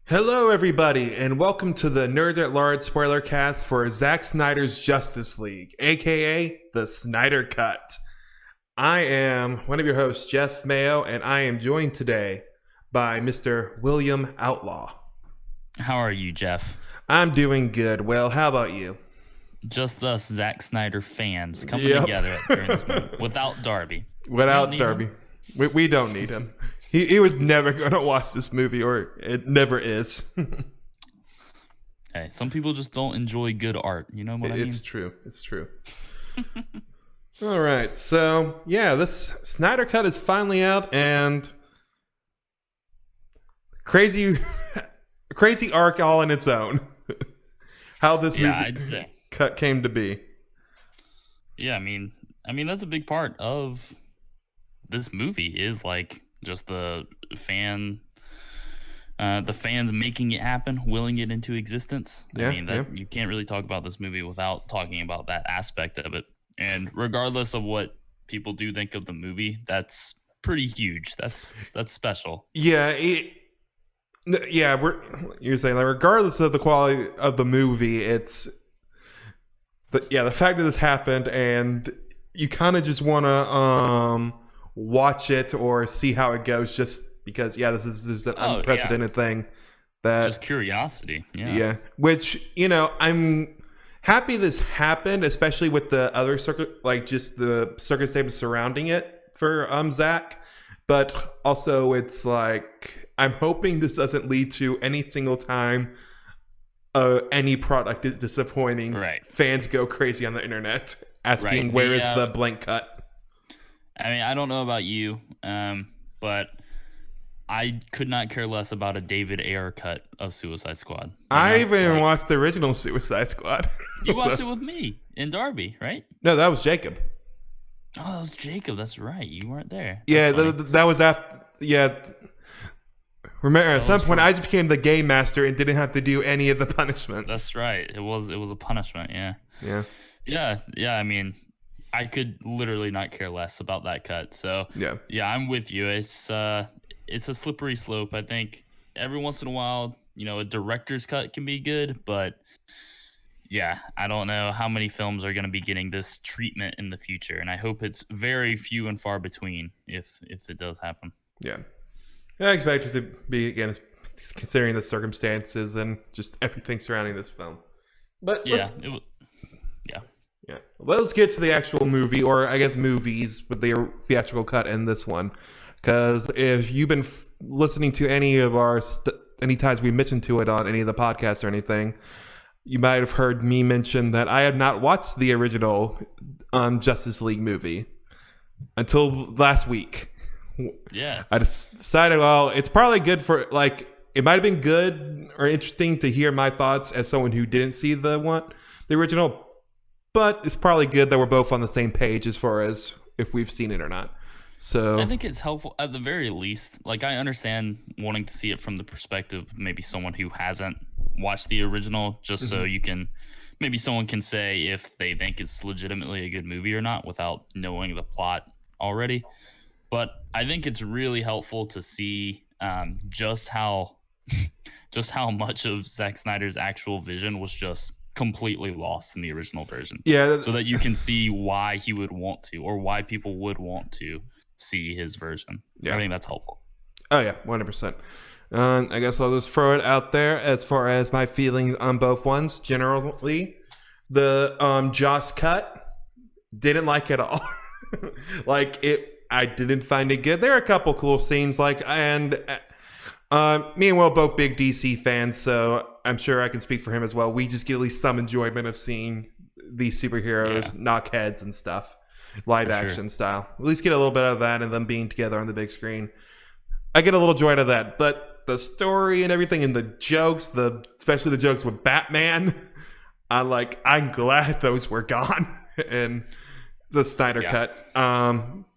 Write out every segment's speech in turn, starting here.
Hello, everybody, and welcome to the Nerds at Large Spoilercast for Zack Snyder's Justice League, aka the Snyder Cut. I am one of your hosts, Jeff Mayo, and I am joined today by Mr. William Outlaw. How are you, Jeff? I'm doing good. Well, how about you? Just us Zack Snyder fans coming together during this movie without Darby. Without Darby. We don't need him. He was never going to watch this movie, or it never is. Hey, some people just don't enjoy good art. You know what I mean? It's true. It's true. All right. So, yeah, this Snyder Cut is finally out, and crazy arc all in its own. How this movie cut came to be. Yeah, I mean that's a big part of this movie is like just the fans making it happen, willing it into existence. You can't really talk about this movie without talking about that aspect of it. And regardless of what people do think of the movie, that's pretty huge. That's special. Yeah, you're saying like regardless of the quality of the movie, it's the fact that this happened, and you kind of just want to watch it or see how it goes, just because this is an unprecedented thing. That just curiosity. Yeah, which I'm happy this happened, especially with the other just the circumstances surrounding it for Zack. But also, it's like I'm hoping this doesn't lead to any single time any product is disappointing. Right. Fans go crazy on the internet asking where is the blank cut. I mean, I don't know about you, but I could not care less about a David Ayer cut of Suicide Squad. I even watched the original Suicide Squad. You watched it with me and Darby, right? No, that was Jacob. Oh, that was Jacob. That's right. You weren't there. That was after. Yeah. Remember, at some point, I just became the game master and didn't have to do any of the punishments. That's right. It was a punishment. Yeah. I mean, I could literally not care less about that cut. So yeah, I'm with you. It's a slippery slope. I think every once in a while, a director's cut can be good, but yeah, I don't know how many films are going to be getting this treatment in the future, and I hope it's very few and far between if it does happen. Yeah, I expect it to be, again, considering the circumstances and just everything surrounding this film. But yeah. Well, let's get to the actual movie, or I guess movies, with the theatrical cut in this one. Because if you've been listening to any of our any times we mentioned to it on any of the podcasts or anything, you might have heard me mention that I had not watched the original Justice League movie until last week. Yeah, I decided, well, it's probably good for, like, it might have been good or interesting to hear my thoughts as someone who didn't see the original. But it's probably good that we're both on the same page as far as if we've seen it or not. So I think it's helpful at the very least. Like, I understand wanting to see it from the perspective of maybe someone who hasn't watched the original, just so maybe someone can say if they think it's legitimately a good movie or not without knowing the plot already. But I think it's really helpful to see just how much of Zack Snyder's actual vision was just completely lost in the original version. Yeah. So that you can see why he would want to, or why people would want to see his version. Yeah. I think that's helpful. Oh yeah, 100%. I guess I'll just throw it out there as far as my feelings on both ones. Generally, the Joss cut, didn't like it at all. I didn't find it good. There are a couple cool scenes, and me and Will both big DC fans, so I'm sure I can speak for him as well. We just get at least some enjoyment of seeing these superheroes knock heads and stuff, live action style. At least get a little bit of that, and them being together on the big screen. I get a little joy out of that, but the story and everything, and the jokes, especially the jokes with Batman, I'm glad those were gone in the Snyder cut.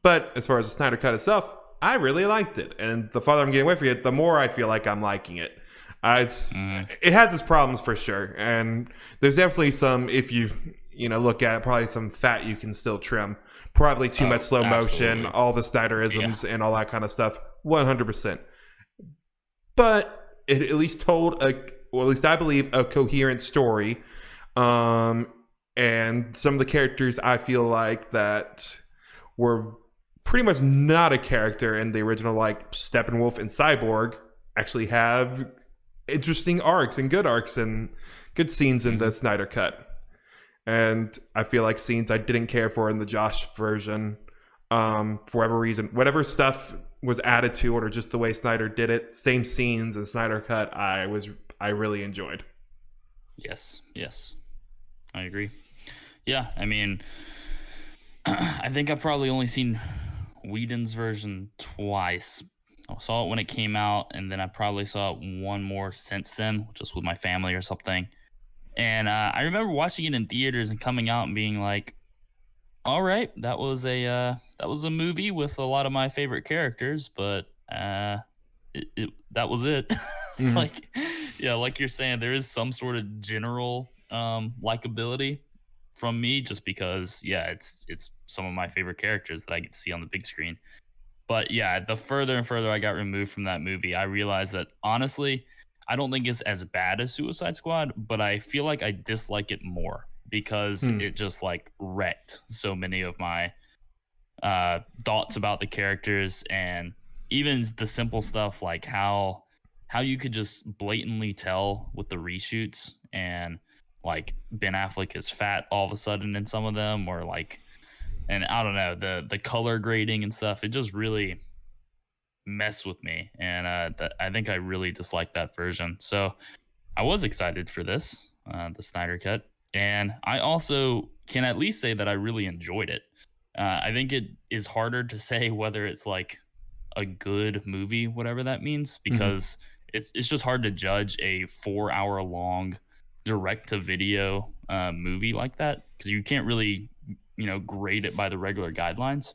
But as far as the Snyder cut itself, I really liked it, and the farther I'm getting away from it, the more I feel like I'm liking it. It has its problems for sure, and there's definitely some, if you look at it, probably some fat you can still trim. Probably too much slow motion, all the Snyderisms and all that kind of stuff. 100%. But it at least told well, at least I believe, a coherent story. And some of the characters I feel like that were pretty much not a character in the original, like Steppenwolf and Cyborg, actually have interesting arcs and good scenes in the Snyder cut. And I feel like scenes I didn't care for in the Josh version, for whatever reason, whatever stuff was added to it, or just the way Snyder did it, same scenes in Snyder cut, I really enjoyed. Yes, I agree. Yeah, I mean, I think I've probably only seen Whedon's version twice. I saw it when it came out, and then I probably saw it one more since then, just with my family or something. And I remember watching it in theaters and coming out and being like, "All right, that was a movie with a lot of my favorite characters, but that was it." It's like, yeah, like you're saying, there is some sort of general likability from me, just because, yeah, it's some of my favorite characters that I get to see on the big screen. But yeah, the further and further I got removed from that movie, I realized that honestly, I don't think it's as bad as Suicide Squad, but I feel like I dislike it more because it just like wrecked so many of my thoughts about the characters, and even the simple stuff like how you could just blatantly tell with the reshoots, and like Ben Affleck is fat all of a sudden in some of them, or like, and I don't know, the color grading and stuff, it just really messed with me, and I think I really dislike that version. So I was excited for this, the Snyder cut, and I also can at least say that I really enjoyed it. I think it is harder to say whether it's like a good movie, whatever that means, because it's just hard to judge a 4 hour long direct to video movie like that, because you can't really, grade it by the regular guidelines.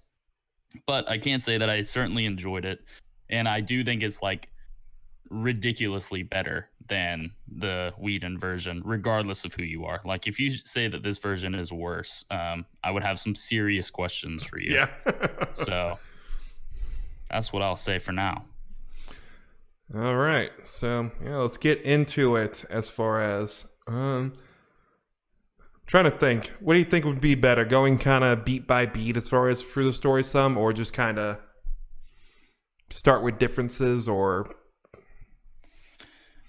But I can say that I certainly enjoyed it, and I do think it's like ridiculously better than the Whedon version, regardless of who you are. Like, if you say that this version is worse, I would have some serious questions for you. Yeah. So that's what I'll say for now. All right, so yeah, let's get into it. As far as trying to think, what do you think would be better, going kind of beat by beat as far as through the story some, or just kind of start with differences? Or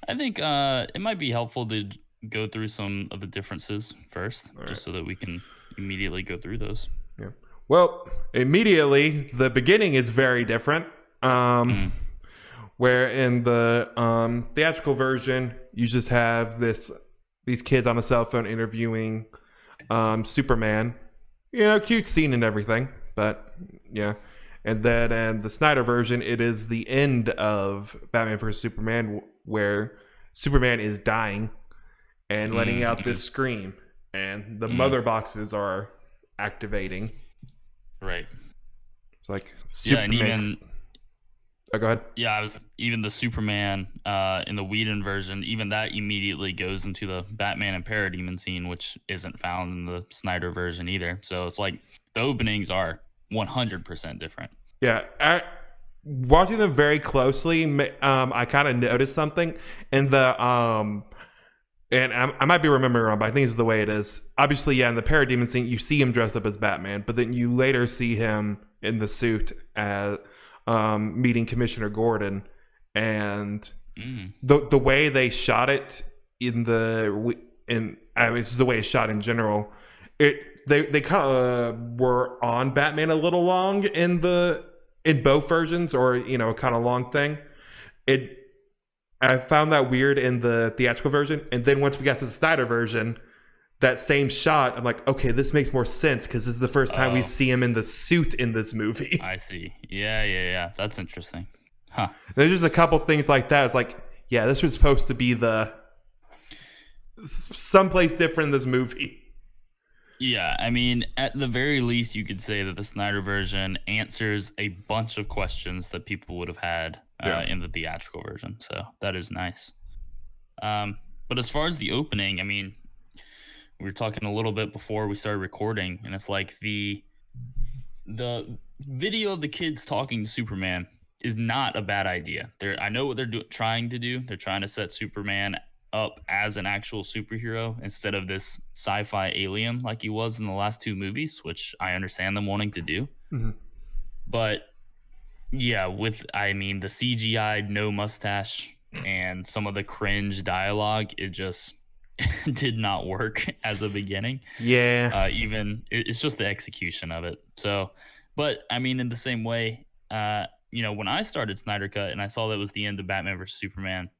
I think it might be helpful to go through some of the differences first, just so that we can immediately go through those. Yeah. Well, immediately the beginning is very different. Where in the theatrical version, you just have these kids on a cell phone interviewing Superman. Cute scene and everything, but yeah. And then in the Snyder version, it is the end of Batman vs. Superman, where Superman is dying and letting out this scream, and the mother boxes are activating. Right. It's like Superman. Yeah, and even... Oh, go ahead. Yeah, even the Superman in the Whedon version, even that immediately goes into the Batman and Parademon scene, which isn't found in the Snyder version either. So it's like the openings are 100% different. Yeah, watching them very closely, I kind of noticed something in the and I might be remembering wrong, but I think this is the way it is. Obviously, yeah, in the Parademon scene, you see him dressed up as Batman, but then you later see him in the suit as meeting Commissioner Gordon, and the way they shot it this is the way it's shot in general. They kind of were on Batman a little long in both versions, or kind of long thing. I found that weird in the theatrical version, and then once we got to the Snyder version, that same shot, I'm like, okay, this makes more sense because this is the first time we see him in the suit in this movie. I see. Yeah. That's interesting. Huh. There's just a couple things like that. It's like, yeah, this was supposed to be someplace different in this movie. Yeah, I mean, at the very least, you could say that the Snyder version answers a bunch of questions that people would have had in the theatrical version. So that is nice. But as far as the opening, I mean, we were talking a little bit before we started recording, and it's like the video of the kids talking to Superman is not a bad idea. I know what they're trying to do. They're trying to set Superman up as an actual superhero instead of this sci-fi alien like he was in the last two movies, which I understand them wanting to do. Mm-hmm. But yeah, the CGI no mustache and some of the cringe dialogue, it just did not work as a beginning. Yeah. It's just the execution of it. So, but I mean, in the same way, when I started Snyder Cut and I saw that was the end of Batman vs Superman,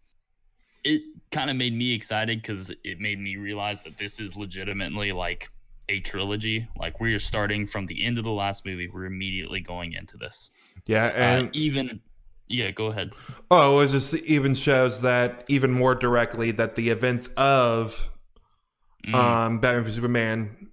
it kind of made me excited because it made me realize that this is legitimately like a trilogy. Like, we are starting from the end of the last movie. We're immediately going into this. Yeah, and go ahead. Oh, it just even shows that even more directly that the events of Batman v Superman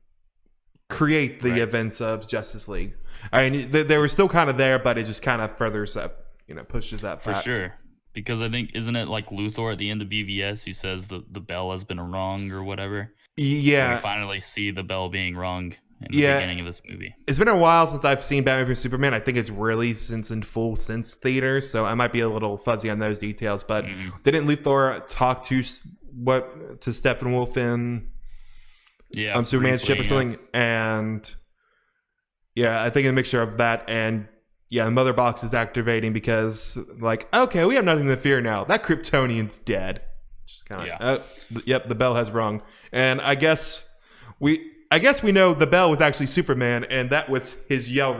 create the events of Justice League. I mean, they were still kind of there, but it just kind of furthers up, pushes that fact. For sure. Because I think, isn't it like Luthor at the end of BVS who says the bell has been rung or whatever? Yeah. We finally see the bell being rung in the beginning of this movie. It's been a while since I've seen Batman v Superman. I think it's really in full since theaters, so I might be a little fuzzy on those details. But didn't Luthor talk to Steppenwolf in Superman's ship or something? And I think a mixture of that and the mother box is activating because, like, okay, we have nothing to fear now. That Kryptonian's dead. Just kind of yep, the bell has rung, and I guess we know the bell was actually Superman, and that was his yell.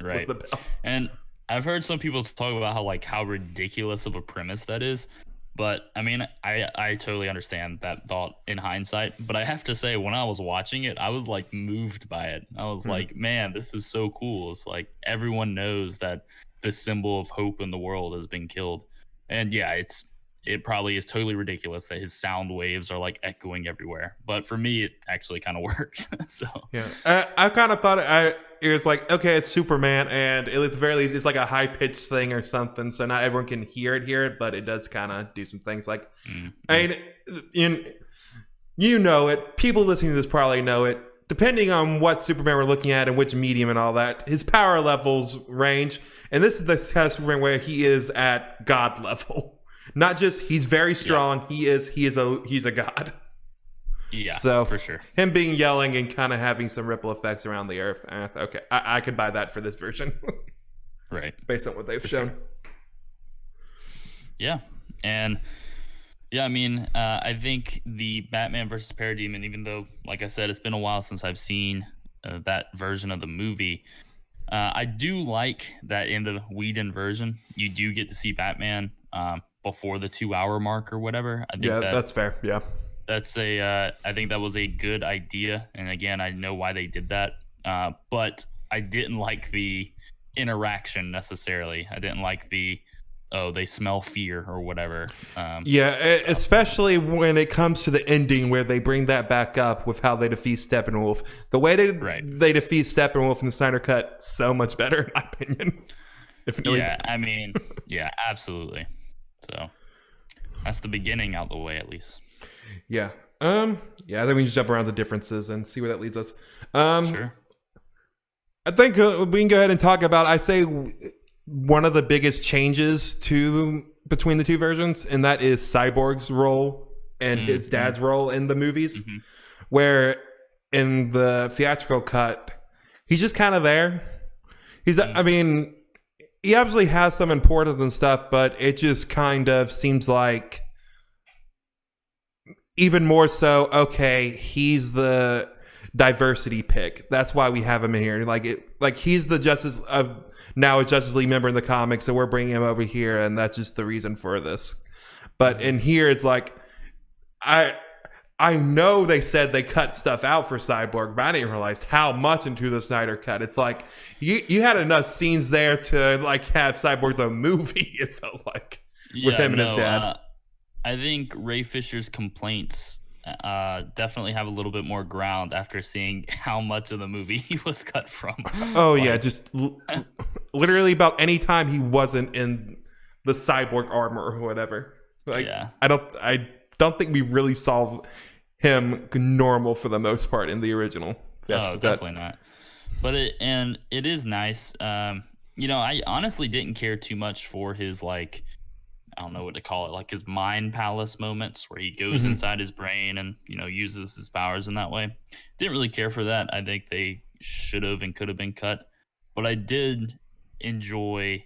Right. Was the bell. And I've heard some people talk about how ridiculous of a premise that is. But I mean, I totally understand that thought in hindsight. But I have to say, when I was watching it, I was like moved by it. I was like, man, this is so cool. It's like everyone knows that the symbol of hope in the world has been killed. And it probably is totally ridiculous that his sound waves are like echoing everywhere. But for me, it actually kind of worked. So I kind of thought it was like, okay, it's Superman, and it's very least it's like a high pitched thing or something, so not everyone can hear it, but it does kind of do some things. Like, I mean, you know it. People listening to this probably know it. Depending on what Superman we're looking at and which medium and all that, his power levels range, and this is the kind of Superman where he is at God level. Not just he's very strong. Yeah. He's a god. Yeah, so for sure. Him being yelling and kind of having some ripple effects around the earth. Okay, I could buy that for this version. Right. Based on what they've shown. Sure. Yeah, and I mean, I think the Batman versus Parademon, even though, like I said, it's been a while since I've seen that version of the movie, I do like that in the Whedon version, you do get to see Batman before the 2-hour mark or whatever. I think that's fair. Yeah. That's I think that was a good idea. And again, I know why they did that. But I didn't like the interaction necessarily. I didn't like they smell fear or whatever. Especially when it comes to the ending where they bring that back up with how they defeat Steppenwolf. The way they defeat Steppenwolf in the Snyder Cut, so much better, in my opinion. Absolutely. So that's the beginning out the way, at least. Yeah. I think we can jump around the differences and see where that leads us. Sure. I think we can go ahead and talk about, I say, one of the biggest changes between the two versions, and that is Cyborg's role and his dad's role in the movies. Mm-hmm. Where in the theatrical cut, he's just kind of there. I mean, he absolutely has some importance and stuff, but it just kind of seems like even more so, okay, he's the diversity pick. That's why we have him in here. Like he's the now a Justice League member in the comics, so we're bringing him over here, and that's just the reason for this. But in here, it's like, I know they said they cut stuff out for Cyborg, but I didn't realize how much into the Snyder Cut. It's like you had enough scenes there to like have Cyborg's own movie. It felt like with him and his dad. I think Ray Fisher's complaints definitely have a little bit more ground after seeing how much of the movie he was cut from. Oh yeah, just literally about any time he wasn't in the Cyborg armor or whatever. Like, yeah. I don't think we really saw him normal for the most part in the original. Definitely not. But it is nice. I honestly didn't care too much for his like I don't know what to call it, like his mind palace moments where he goes Hmm. inside his brain and uses his powers in that way. Didn't really care for that. I think they should have and could have been cut, but I did enjoy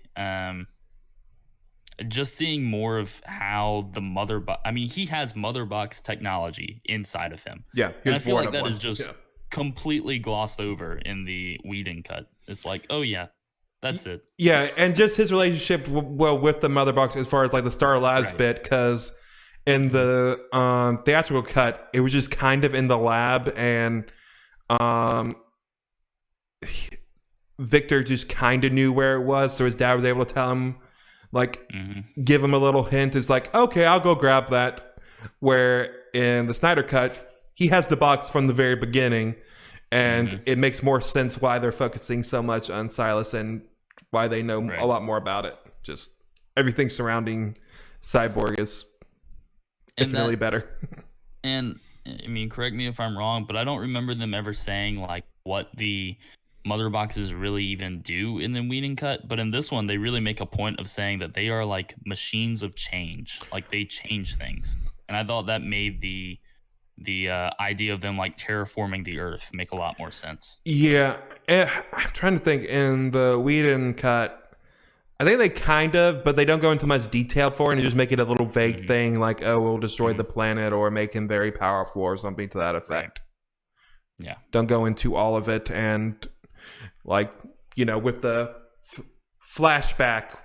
just seeing more of how the mother box. I mean, he has mother box technology inside of him, Yeah, he and I was feel born like of that one. is just Yeah. completely glossed over in the Whedon cut. It's like, oh yeah, that's it. Yeah, and just his relationship with the mother box as far as like the Star Labs Right. bit, because in Mhm. the theatrical cut, it was just kind of in the lab, and um, Victor just kind of knew where it was, so his dad was able to tell him, like, Mhm. give him a little hint. It's like, okay, I'll go grab that. Where in the Snyder cut, he has the box from the very beginning, and Mhm. it makes more sense why they're focusing so much on Silas and why they know a Right. lot more about it. Just everything surrounding Cyborg is And infinitely that better. and I mean, correct me if I'm wrong, but I don't remember them ever saying like what the mother boxes really even do in the Whedon cut. But in this one, they really make a point of saying that they are like machines of change, like they change things. And I thought that made the idea of them like terraforming the Earth make a lot more sense. Yeah, I'm trying to think. In the Whedon cut, I think they kind of, but they don't go into much detail for it and just make it a little vague Hmm. thing like, oh, we'll destroy Hmm. the planet or make him very powerful or something to that Right. effect. Yeah. Don't go into all of it. And, like, with the flashback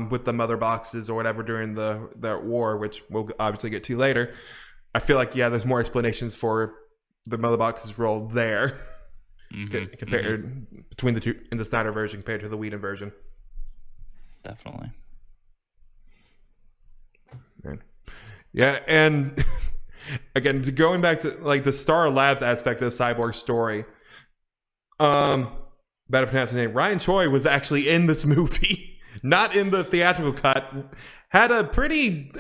with the mother boxes or whatever during the war, which we'll obviously get to later, I feel like, yeah, there's more explanations for the mother box's role there Hmm. Hmm. compared between the two in the Snyder version compared to the Whedon version. Definitely. Man. Yeah, and again, going back to like the Star Labs aspect of the Cyborg story, better pronounce his name. Ryan Choi was actually in this movie, not in the theatrical cut. Had a pretty,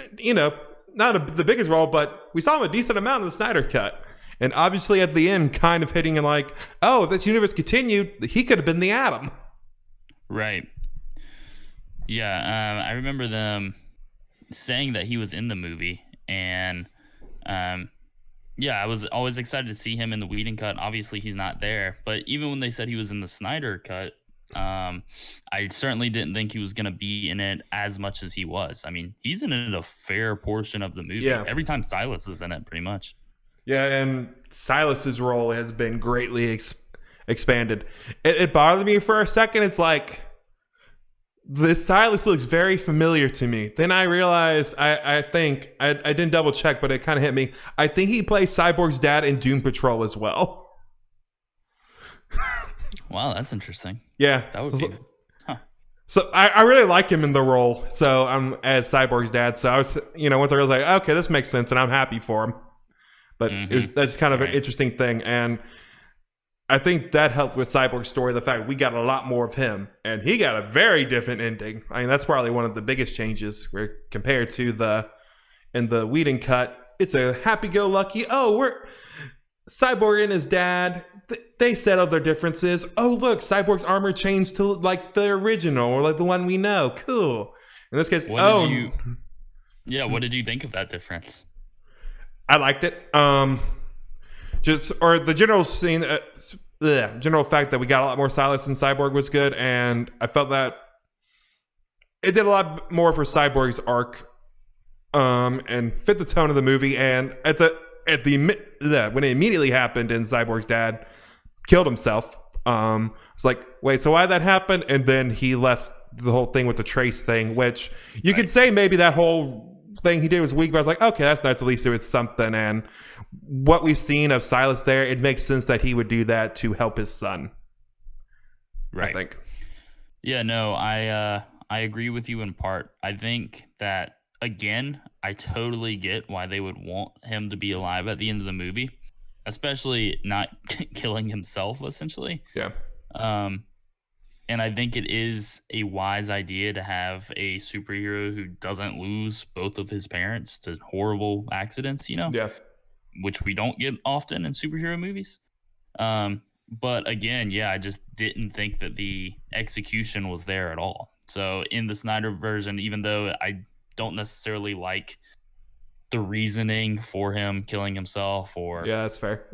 not the biggest role, but we saw him a decent amount in the Snyder cut. And obviously at the end, kind of hitting him like, oh, if this universe continued, he could have been the Atom. Right. Yeah. I remember them saying that he was in the movie, and um, yeah, I was always excited to see him in the Whedon cut. Obviously, he's not there, but even when they said he was in the Snyder cut, I certainly didn't think he was going to be in it as much as he was. I mean, he's in it a fair portion of the movie. Yeah. Every time Silas is in it, pretty much. Yeah, and Silas's role has been greatly expanded. It bothered me for a second. It's like, this Silas looks very familiar to me. Then I realized, I think, I didn't double check, but it kind of hit me. I think he plays Cyborg's dad in Doom Patrol as well. Wow, that's interesting. Yeah. That would So, be. Huh. so I really like him in the role. So I'm as Cyborg's dad. So I was, once I realized, like, okay, this makes sense, and I'm happy for him. But that's kind of an Right. interesting thing. And I think that helped with Cyborg's story, the fact we got a lot more of him, and he got a very different ending. I mean, that's probably one of the biggest changes where compared to in the Whedon cut. It's a happy-go-lucky. Oh, we're Cyborg and his dad. They settled their differences. Oh, look, Cyborg's armor changed to like the original or like the one we know. Cool. In this case, What did you think of that difference? I liked it. Or the general scene, general fact that we got a lot more Silas and Cyborg was good, and I felt that it did a lot more for Cyborg's arc, and fit the tone of the movie. And when it immediately happened and Cyborg's dad killed himself, it's like, wait, so why did that happen? And then he left the whole thing with the trace thing, which you could say maybe that whole thing he did was weak, but I was like, okay, that's nice. At least it was something. And what we've seen of Silas there, it makes sense that he would do that to help his son. Right. I think. Yeah, no, I agree with you in part. I think that again, I totally get why they would want him to be alive at the end of the movie, especially not killing himself essentially. Yeah. And I think it is a wise idea to have a superhero who doesn't lose both of his parents to horrible accidents, Yeah. which we don't get often in superhero movies. But again, yeah, I just didn't think that the execution was there at all. So in the Snyder version, even though I don't necessarily like the reasoning for him killing himself or Yeah, that's fair.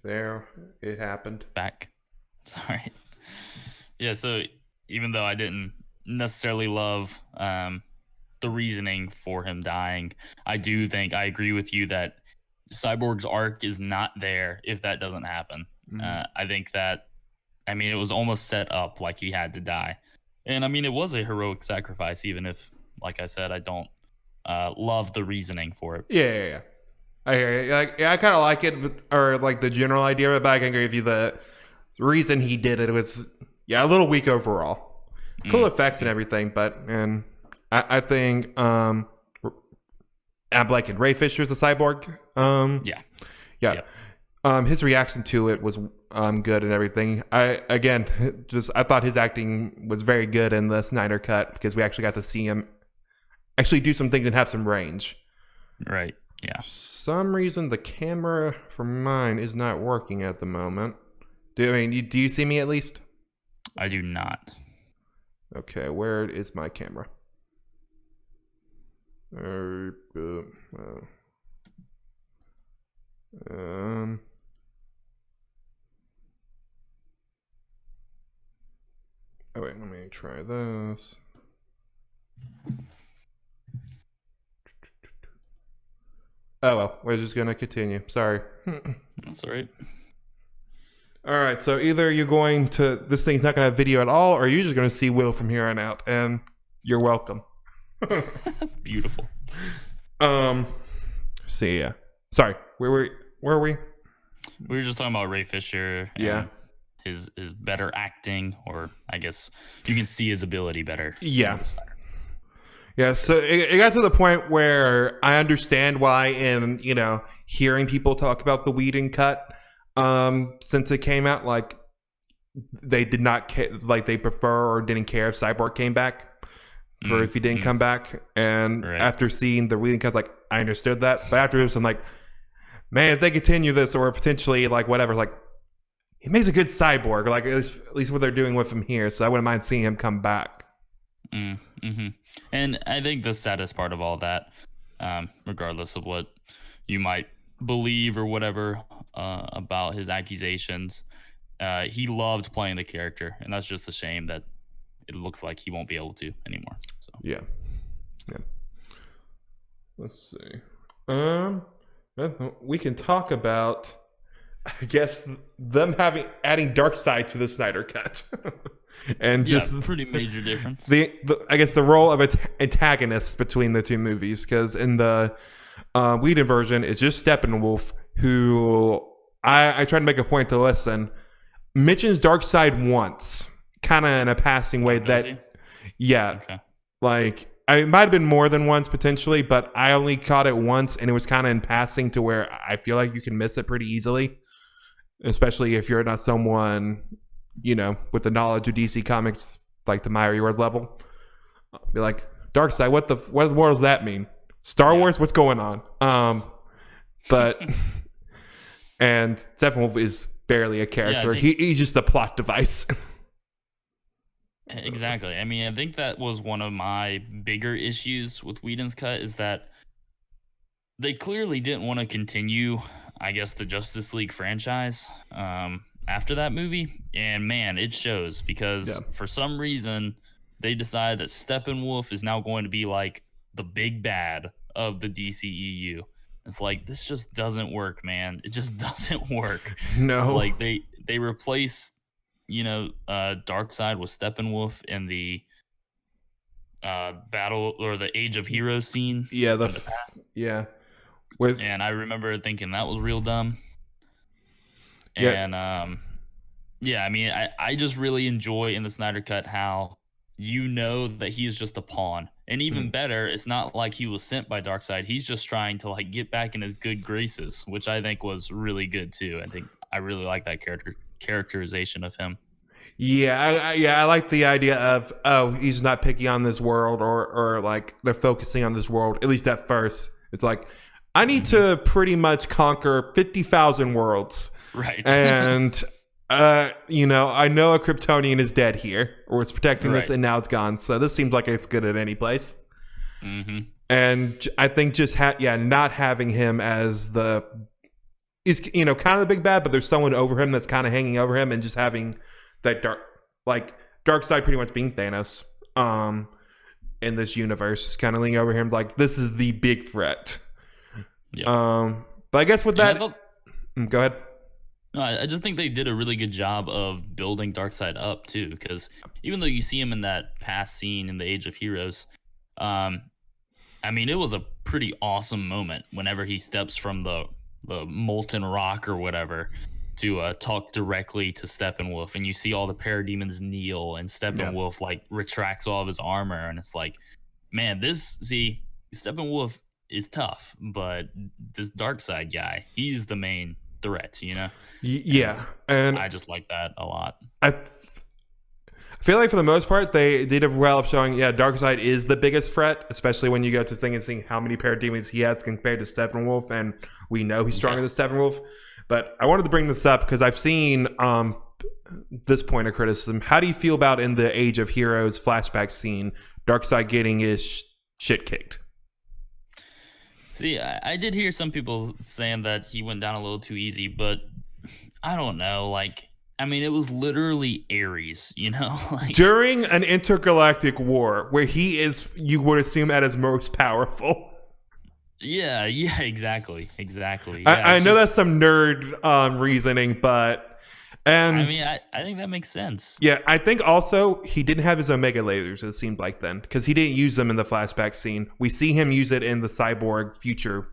There, it happened. back. Sorry. Yeah, so even though I didn't necessarily love the reasoning for him dying, I do think I agree with you that Cyborg's arc is not there if that doesn't happen. I think that, I mean, it was almost set up like he had to die. And I mean, it was a heroic sacrifice, even if, like I said, I don't love the reasoning for it. Yeah. I hear you. Like, yeah, I kind of like it, or like the general idea of it, but I can agree with you the reason he did it was, yeah, a little weak overall. Cool effects and everything, but, and I think, I'm liking Ray Fisher's a cyborg. Yeah. Yeah. Yep. His reaction to it was good and everything. I thought his acting was very good in the Snyder cut because we actually got to see him actually do some things and have some range. Right. Yeah. For some reason the camera for mine is not working at the moment. Do you see me at least? I do not. Okay, where is my camera? Oh wait, let me try this. Oh well, we're just gonna continue. Sorry. That's all right. All right, so either you're going to, this thing's not gonna have video at all, or you're just gonna see Will from here on out, and you're welcome. Beautiful. See ya. Sorry, where were we? We were just talking about Ray Fisher. And Yeah. His better acting, or I guess you can see his ability better. Yeah. Yeah, so it got to the point where I understand why, in hearing people talk about the Whedon cut, since it came out, like they did not like they prefer or didn't care if Cyborg came back, or if he didn't come back. And after seeing the Whedon cut, like I understood that, but after this, I'm like, man, if they continue this or potentially like whatever, like he makes a good Cyborg, like at least what they're doing with him here. So I wouldn't mind seeing him come back. And I think the saddest part of all that, regardless of what you might believe or whatever about his accusations, he loved playing the character, and that's just a shame that it looks like he won't be able to anymore. So yeah. Let's see. We can talk about, I guess, them adding Darkseid to the Snyder cut. And just pretty major difference. I guess the role of antagonists between the two movies, because in the Whedon version, it's just Steppenwolf, who I tried to make a point to listen, mentions Darkseid once, kind of in a passing way. Like it might have been more than once potentially, but I only caught it once, and it was kind of in passing to where I feel like you can miss it pretty easily, especially if you're not someone with the knowledge of DC Comics, like to my or yours level. Be like, Darkseid, what the world does that mean? Star Wars, what's going on? But and Steppenwolf is barely a character. He's just a plot device. Exactly. I mean, I think that was one of my bigger issues with Whedon's cut, is that they clearly didn't want to continue, I guess, the Justice League franchise after that movie. And man, it shows, because for some reason they decided that Steppenwolf is now going to be like the big bad of the DCEU. It's like, this just doesn't work, man. It just doesn't work. No. Like they replace Darkseid with Steppenwolf in the battle or the Age of Heroes scene. Yeah, the past. Yeah. And I remember thinking that was real dumb. And I mean, I just really enjoy in the Snyder cut how that he is just a pawn. And even better, it's not like he was sent by Darkseid. He's just trying to like get back in his good graces, which I think was really good too. I think I really like that characterization of him. I like the idea of, oh, he's not picky on this world, or like they're focusing on this world, at least at first. It's like, I need to pretty much conquer 50,000 worlds. Right. And, I know a Kryptonian is dead here, or was protecting this, and now it's gone. So this seems like it's good at any place. Mm-hmm. And I think just, not having him as is kind of the big bad, but there's someone over him that's kind of hanging over him, and just having that dark side pretty much being Thanos in this universe, kind of leaning over him like this is the big threat. But I guess with that, go ahead. No, I just think they did a really good job of building Darkseid up too, because even though you see him in that past scene in the Age of Heroes, I mean, it was a pretty awesome moment whenever he steps from the molten rock or whatever to talk directly to Steppenwolf, and you see all the parademons kneel, and Steppenwolf like retracts all of his armor, and it's like, man, Steppenwolf is tough, but this Darkseid guy, he's the main threat, and I just like that a lot. I feel like for the most part they did a well of showing, Darkseid is the biggest threat, especially when you go to thing and seeing how many parademons he has compared to Steppenwolf, and we know he's stronger than Steppenwolf. But I wanted to bring this up because I've seen this point of criticism. How do you feel about in the Age of Heroes flashback scene, Darkseid getting his shit kicked? See, I did hear some people saying that he went down a little too easy, but I don't know. Like, I mean, it was literally Ares, like, during an intergalactic war where he is, you would assume, at his most powerful. Yeah, exactly. Yeah, I know that's some nerd reasoning, but I mean, I think that makes sense. Yeah, I think also he didn't have his Omega lasers, it seemed like then, because he didn't use them in the flashback scene. We see him use it in the Cyborg future.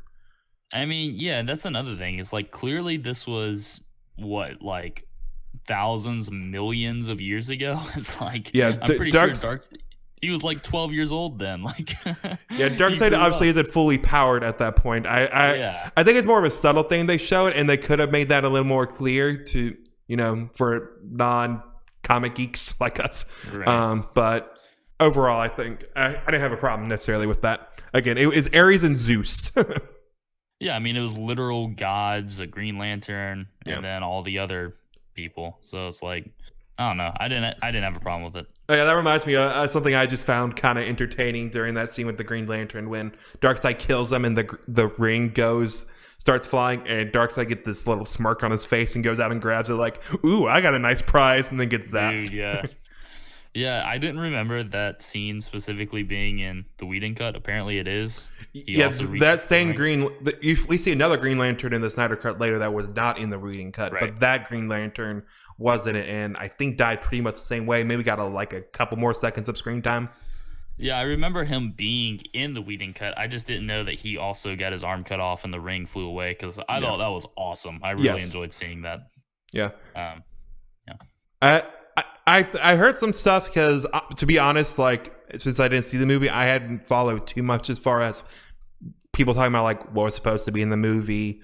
I mean, yeah, that's another thing. It's like, clearly this was what, like thousands, millions of years ago. It's like, I'm pretty sure he was like 12 years old then. Like, Darkseid obviously isn't fully powered at that point. I think it's more of a subtle thing they showed, and they could have made that a little more clear to, for non-comic geeks like us. Right. But overall, I think I didn't have a problem necessarily with that. Again, it was Ares and Zeus. Yeah, I mean, it was literal gods, a Green Lantern, and then all the other people. So it's like, I don't know. I didn't have a problem with it. Oh, yeah, that reminds me of something I just found kind of entertaining during that scene with the Green Lantern when Darkseid kills him and the ring starts flying, and Darkseid gets this little smirk on his face and goes out and grabs it like, ooh, I got a nice prize, and then gets zapped. Dude, yeah, I didn't remember that scene specifically being in the Whedon cut. Apparently it is. That same we see another Green Lantern in the Snyder cut later that was not in the Whedon cut, but that Green Lantern was in it, and I think died pretty much the same way. Maybe got a couple more seconds of screen time. Yeah, I remember him being in the Whedon cut. I just didn't know that he also got his arm cut off and the ring flew away, because I thought that was awesome. I really enjoyed seeing that. Yeah. I heard some stuff because, to be honest, like, since I didn't see the movie, I hadn't followed too much as far as people talking about like what was supposed to be in the movie,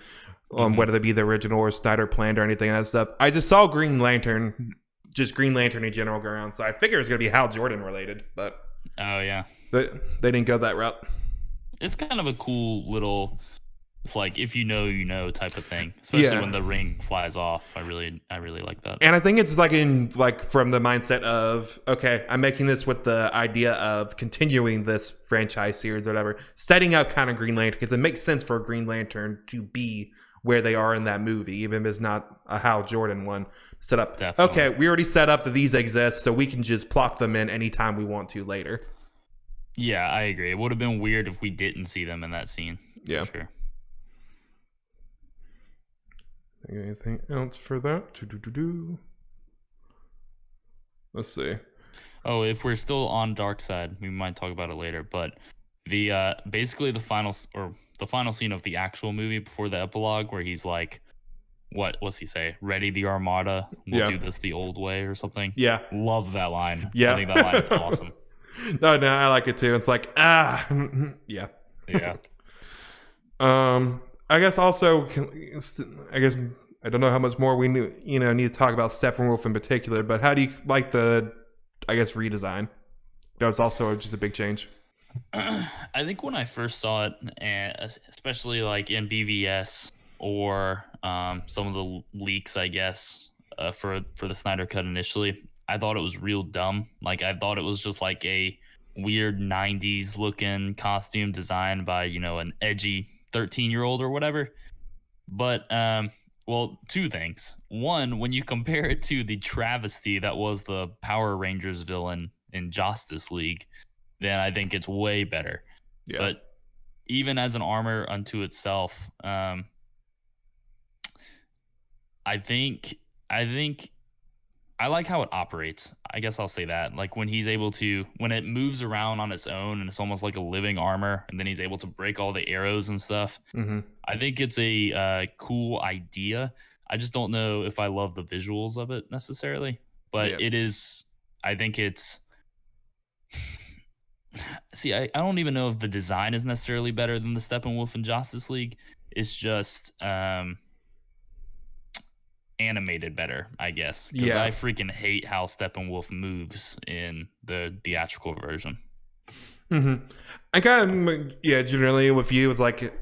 whether it be the original or Snyder planned or anything like that stuff. I just saw Green Lantern in general go around, so I figure it's gonna be Hal Jordan related, but they didn't go that route. It's kind of a cool little, it's like, if you know type of thing, especially when the ring flies off. I really like that. And I think it's from the mindset of, okay, I'm making this with the idea of continuing this franchise series or whatever, setting up kind of Green Lantern, because it makes sense for a Green Lantern to be where they are in that movie, even if it's not a Hal Jordan one. Set up. Definitely. Okay, we already set up that these exist, so we can just plop them in anytime we want to later. Yeah, I agree. It would have been weird if we didn't see them in that scene. Yeah. For sure. Anything else for that? Let's see. Oh, if we're still on Darkseid, we might talk about it later. But the basically the final scene of the actual movie before the epilogue, where he's like, what's he say? Ready the Armada. We'll do this the old way or something. Yeah. Love that line. Yeah. I think that line is awesome. No, I like it too. It's like, yeah. Yeah. I guess also, I don't know how much more we need to talk about Steppenwolf in particular, but how do you like the, I guess, redesign? That was also just a big change. I think when I first saw it, and especially like in BVS or some of the leaks, I guess, for the Snyder Cut initially, I thought it was real dumb. Like I thought it was just like a weird '90s looking costume designed by an edgy 13-year-old or whatever. But well, two things. One, when you compare it to the travesty that was the Power Rangers villain in Justice League, then I think it's way better. Yeah. But even as an armor unto itself, I think I like how it operates. I guess I'll say that. Like when when it moves around on its own and it's almost like a living armor, and then he's able to break all the arrows and stuff. Mm-hmm. I think it's a cool idea. I just don't know if I love the visuals of it necessarily, but it is. I think it's. See, I don't even know if the design is necessarily better than the Steppenwolf in Justice League. It's just animated better, I guess. Because I freaking hate how Steppenwolf moves in the theatrical version. Mm-hmm. I kind of generally with you, it's like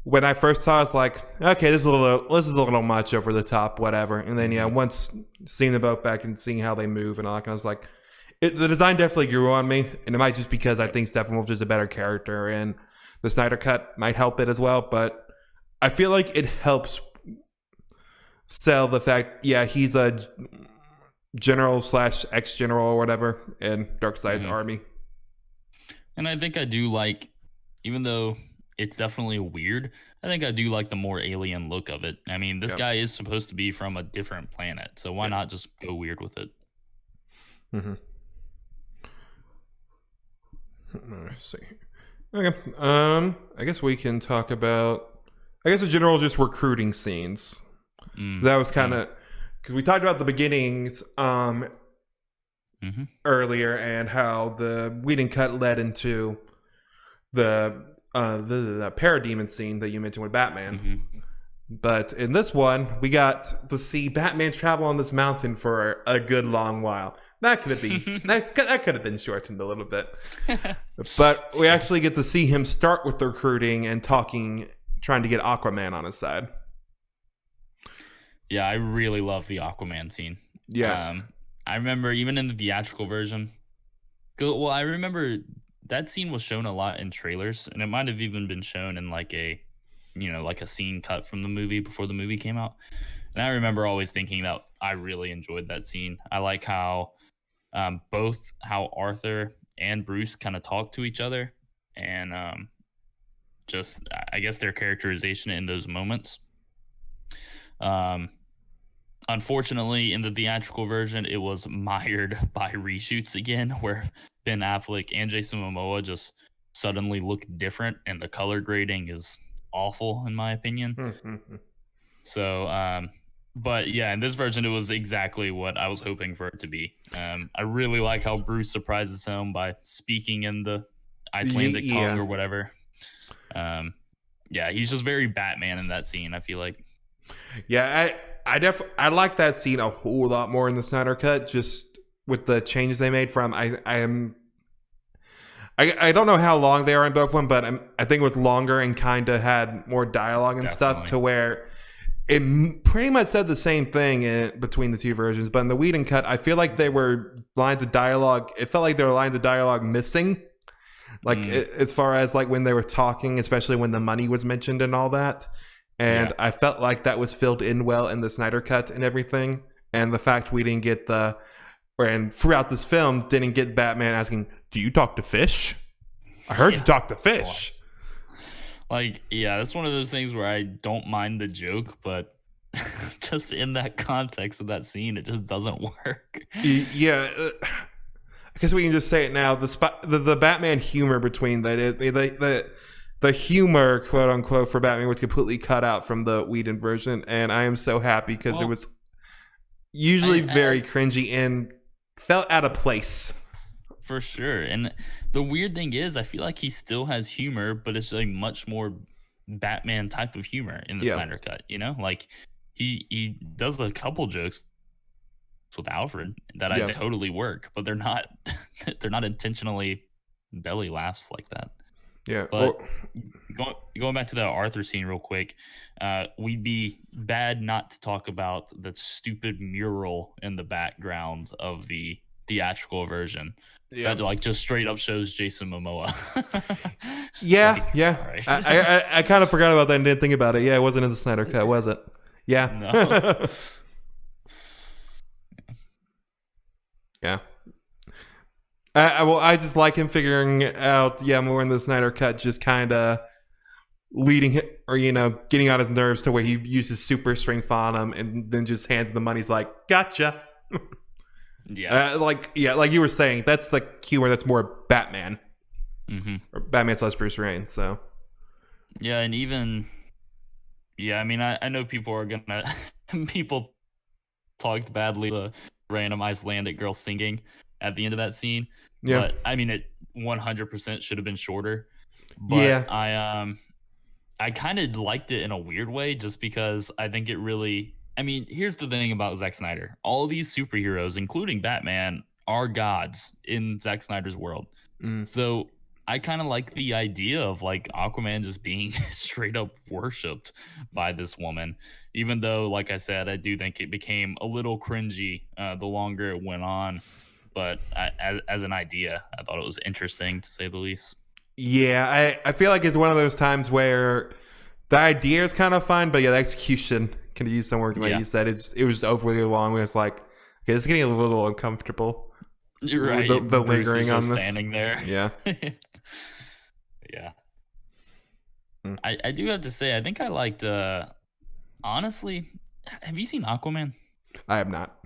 when I first saw it, it's like, okay, this is a little much over the top, whatever. And then once seeing the boat back and seeing how they move and all that, I was like, the design definitely grew on me, and it might just because I think Steppenwolf is a better character, and the Snyder Cut might help it as well. But I feel like it helps sell the fact, he's a general / ex-general or whatever in Darkseid's army. And I think I do like, even though it's definitely weird, I think I do like the more alien look of it. I mean, this guy is supposed to be from a different planet, so why not just go weird with it? Mm-hmm. Let's see. Okay. I guess we can talk about, the general just recruiting scenes. That was kind of, because we talked about the beginnings earlier and how the Whedon cut led into the parademon scene that you mentioned with Batman. But in this one, we got to see Batman travel on this mountain for a good long while. That could have been that could have been shortened a little bit. But we actually get to see him start with the recruiting and trying to get Aquaman on his side. Yeah, I really love the Aquaman scene. Yeah. I remember even in the theatrical version. Well, I remember that scene was shown a lot in trailers, and it might have even been shown in like a scene cut from the movie before the movie came out. And I remember always thinking that I really enjoyed that scene. I like how both how Arthur and Bruce kind of talk to each other, and just I guess their characterization in those moments. Unfortunately, in the theatrical version, it was mired by reshoots again, where Ben Affleck and Jason Momoa just suddenly look different, and the color grading is awful in my opinion. So but yeah, in this version it was exactly what I was hoping for it to be. I really like how Bruce surprises him by speaking in the Icelandic tongue or whatever. He's just very Batman in that scene, I feel like. I like that scene a whole lot more in the Snyder Cut, just with the changes they made from I don't know how long they are in both of them, but I think it was longer and kind of had more dialogue and stuff, to where it pretty much said the same thing between the two versions. But in the Whedon cut, I feel like they were lines of dialogue. It felt like there were lines of dialogue missing, like as far as like when they were talking, especially when the money was mentioned and all that. And I felt like that was filled in well in the Snyder cut and everything. And the fact we didn't get and throughout this film didn't get Batman asking, "Do you talk to fish? I heard you talk to fish." Like, that's one of those things where I don't mind the joke, but just in that context of that scene, it just doesn't work. I guess we can just say it now. The Batman humor between the humor, quote unquote, for Batman was completely cut out from the Whedon version, and I am so happy because it was usually very cringy and felt out of place. For sure. And the weird thing is, I feel like he still has humor, but it's like much more Batman type of humor in the Snyder cut, like he does a couple jokes with Alfred that I Yeah. totally work, but they're not they're not intentionally belly laughs like that. Yeah. But going back to the Arthur scene real quick, we'd be bad not to talk about the stupid mural in the background of the theatrical version yeah. that like just straight up shows Jason Momoa. Yeah. Like, Yeah. all right. I kind of forgot about that and didn't think about it. Yeah, it wasn't in the Snyder cut, was it? Yeah. No. Yeah. I just like him figuring out, yeah, more in the Snyder cut, just kind of leading him, or getting on his nerves to where he uses super strength on him and then just hands the money. He's like, gotcha. Yeah. Like you were saying, that's the humor that's more Batman or Batman / Bruce Wayne. So Yeah, and even I mean, I know people are gonna people talked badly the random Icelandic girl singing at the end of that scene. yeah, But I mean, it 100% should have been shorter. But yeah, I kind of liked it in a weird way, just because I think it really. I mean, here's the thing about Zack Snyder: all these superheroes, including Batman, are gods in Zack Snyder's world. mm, So I kind of like the idea of like Aquaman just being straight up worshipped by this woman, even though, like I said, I do think it became a little cringy the longer it went on. But as an idea, I thought it was interesting to say the least. yeah. I feel like it's one of those times where the idea is kind of fine, but yeah, the execution can use some work. Like Yeah. you said, it was overly long. Where it's like, okay, this is getting a little uncomfortable. You're right. The Bruce is lingering just on this. standing there. Yeah. Yeah. Hmm. I do have to say, I think I liked. Honestly, have you seen Aquaman? I have not.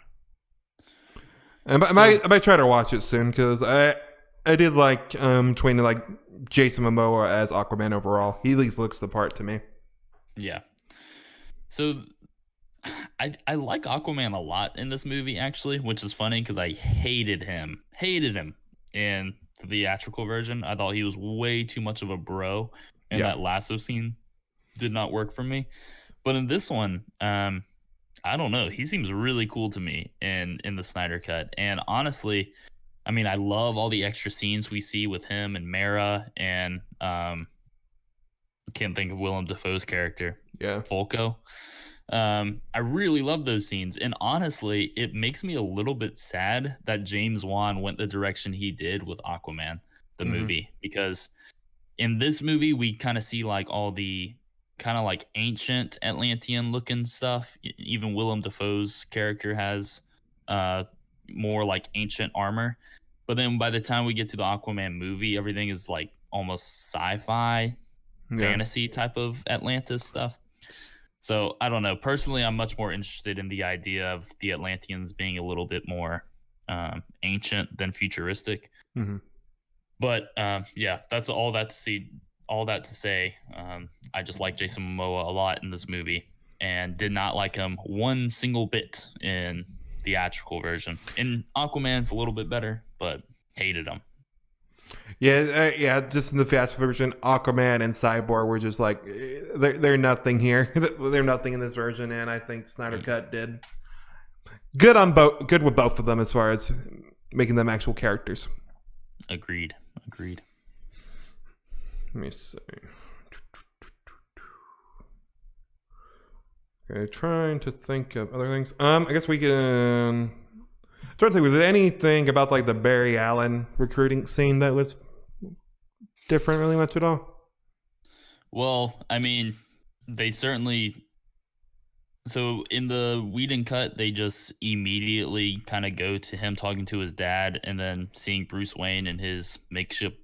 I might try to watch it soon because I did like between like Jason Momoa as Aquaman overall. He at least looks the part to me. Yeah. So I like Aquaman a lot in this movie, actually, which is funny because I hated him in the theatrical version. I thought he was way too much of a bro, and Yeah. that lasso scene did not work for me. But in this one, I don't know. He seems really cool to me in the Snyder cut. And honestly, I mean, I love all the extra scenes we see with him and Mara, and can't think of Willem Dafoe's character, Yeah. Volko. I really love those scenes, and honestly, it makes me a little bit sad that James Wan went the direction he did with Aquaman, the movie, because in this movie we kind of see like all the kind of like ancient Atlantean looking stuff. Even Willem Dafoe's character has more like ancient armor, but then by the time we get to the Aquaman movie, everything is like almost sci-fi fantasy type of Atlantis stuff. So I don't know. Personally, I'm much more interested in the idea of the Atlanteans being a little bit more ancient than futuristic. Mm-hmm. But yeah, that's all that to see. All that to say, I just like Jason Momoa a lot in this movie, and did not like him one single bit in the theatrical version. In Aquaman's a little bit better, but hated him. Yeah, just in the theatrical version, Aquaman and Cyborg were just like they're nothing here. They're nothing in this version, and I think Snyder Cut did good on both. Good with both of them as far as making them actual characters. Agreed. Let me see. Okay, trying to think of other things. I guess we can. Trying to think, was there anything about like the Barry Allen recruiting scene that was different really much at all? Well, I mean, they certainly. So in the Whedon cut, they just immediately kind of go to him talking to his dad, and then seeing Bruce Wayne in his makeshift.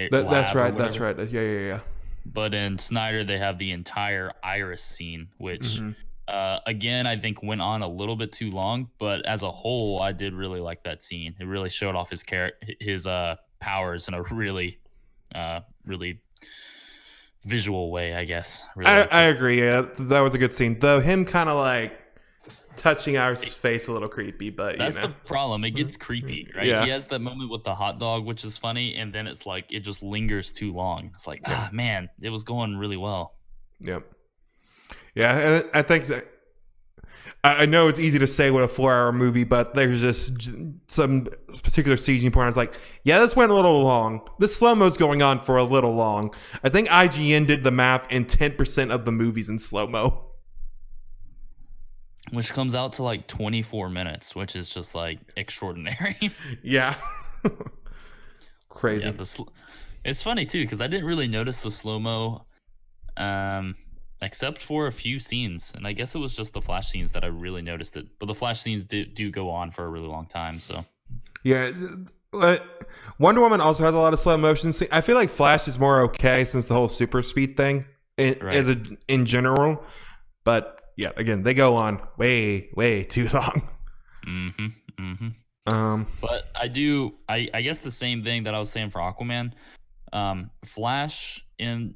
That's right. That's right. Yeah. But in Snyder, they have the entire Iris scene, which again I think went on a little bit too long. But as a whole, I did really like that scene. It really showed off his powers in a really visual way, I guess. I agree. Yeah, that was a good scene. Though him kind of like touching Iris' face a little creepy, but that's the problem. It gets creepy, right? Yeah. He has that moment with the hot dog, which is funny, and then it's like it just lingers too long. It's like, man, it was going really well. Yep. Yeah, and I think that I know it's easy to say with a 4-hour movie, but there's just some particular staging point. I was like, yeah, this went a little long. This slow-mo's going on for a little long. I think IGN did the math, and 10% of the movie's in slow-mo. Which comes out to like 24 minutes, which is just like extraordinary. Yeah. Crazy. Yeah, it's funny too, because I didn't really notice the slow-mo except for a few scenes, and I guess it was just the Flash scenes that I really noticed it. But the Flash scenes do go on for a really long time. So yeah, Wonder Woman also has a lot of slow motion. I feel like Flash is more okay since the whole super speed thing in general. But yeah, again, they go on way too long. But I guess the same thing that I was saying for Aquaman. Flash in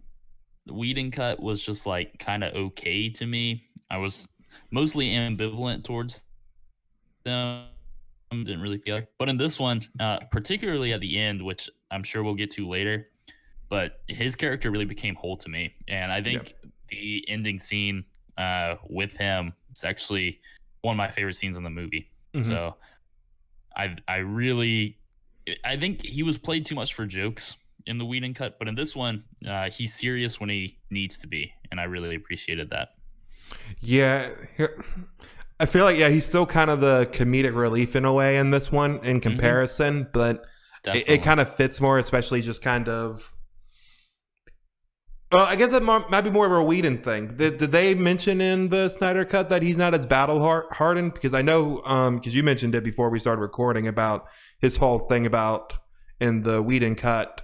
Whedon cut was just like kind of okay to me. I was mostly ambivalent towards them. Didn't really feel like, but in this one, particularly at the end, which I'm sure we'll get to later, but his character really became whole to me, and I think the ending scene with him is actually one of my favorite scenes in the movie. So I think he was played too much for jokes in the Whedon cut, but in this one, he's serious when he needs to be, and I really appreciated that. Yeah, I feel like he's still kind of the comedic relief in a way in this one in comparison, but it kind of fits more, especially just kind of. Well, I guess that might be more of a Whedon thing. Did they mention in the Snyder cut that he's not as battle hardened? Because I know, because you mentioned it before we started recording about his whole thing about in the Whedon cut.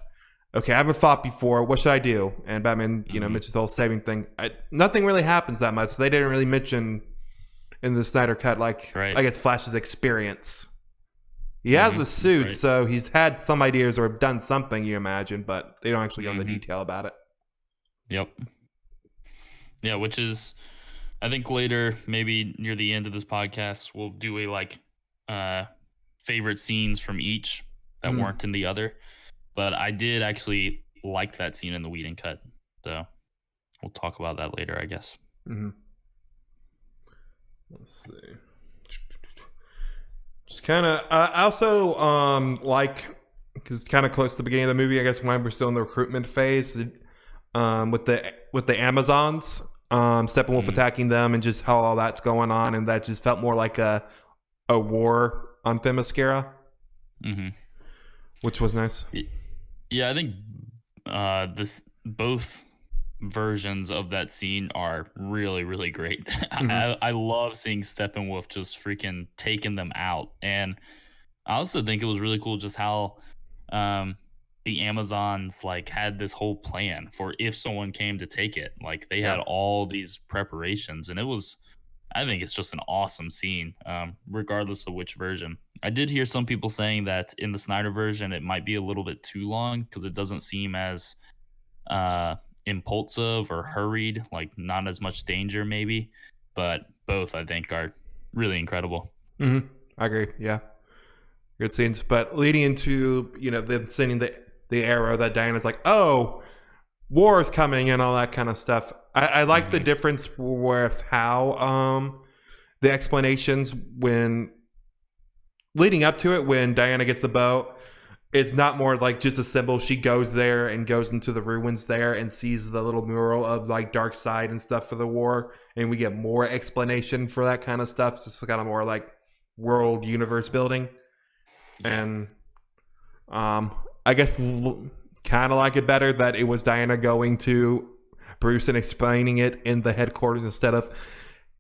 Okay, I haven't fought before. What should I do? And Batman, mentions the whole saving thing. Nothing really happens that much. So they didn't really mention in the Snyder cut, like I guess Flash's experience. He has the suit, so he's had some ideas or done something, you imagine, but they don't actually go into detail about it. Yep. Yeah, which is, I think later, maybe near the end of this podcast, we'll do a favorite scenes from each that weren't in the other. But I did actually like that scene in the Whedon cut, so we'll talk about that later, I guess. Let's see. Just kind of, I also like, because it's kind of close to the beginning of the movie, I guess when we're still in the recruitment phase, with the Amazons, Steppenwolf attacking them, and just how all that's going on, and that just felt more like a war on Themyscira, which was nice. Yeah, I think both versions of that scene are really, really great. I love seeing Steppenwolf just freaking taking them out, and I also think it was really cool just how the Amazons had this whole plan for if someone came to take it. Like they had all these preparations, and I think it's just an awesome scene, regardless of which version. I did hear some people saying that in the Snyder version, it might be a little bit too long because it doesn't seem as impulsive or hurried, like not as much danger maybe. But both, I think, are really incredible. I agree. Yeah. Good scenes. But leading into, them sending the arrow that Diana's like, oh, war is coming and all that kind of stuff. I like the difference with how the explanations when leading up to it, when Diana gets the bow, it's not more like just a symbol. She goes there and goes into the ruins there and sees the little mural of dark side and stuff for the war, and we get more explanation for that kind of stuff. So it's kind of more like world universe building, and I guess kind of like it better that it was Diana going to Bruce and explaining it in the headquarters instead of,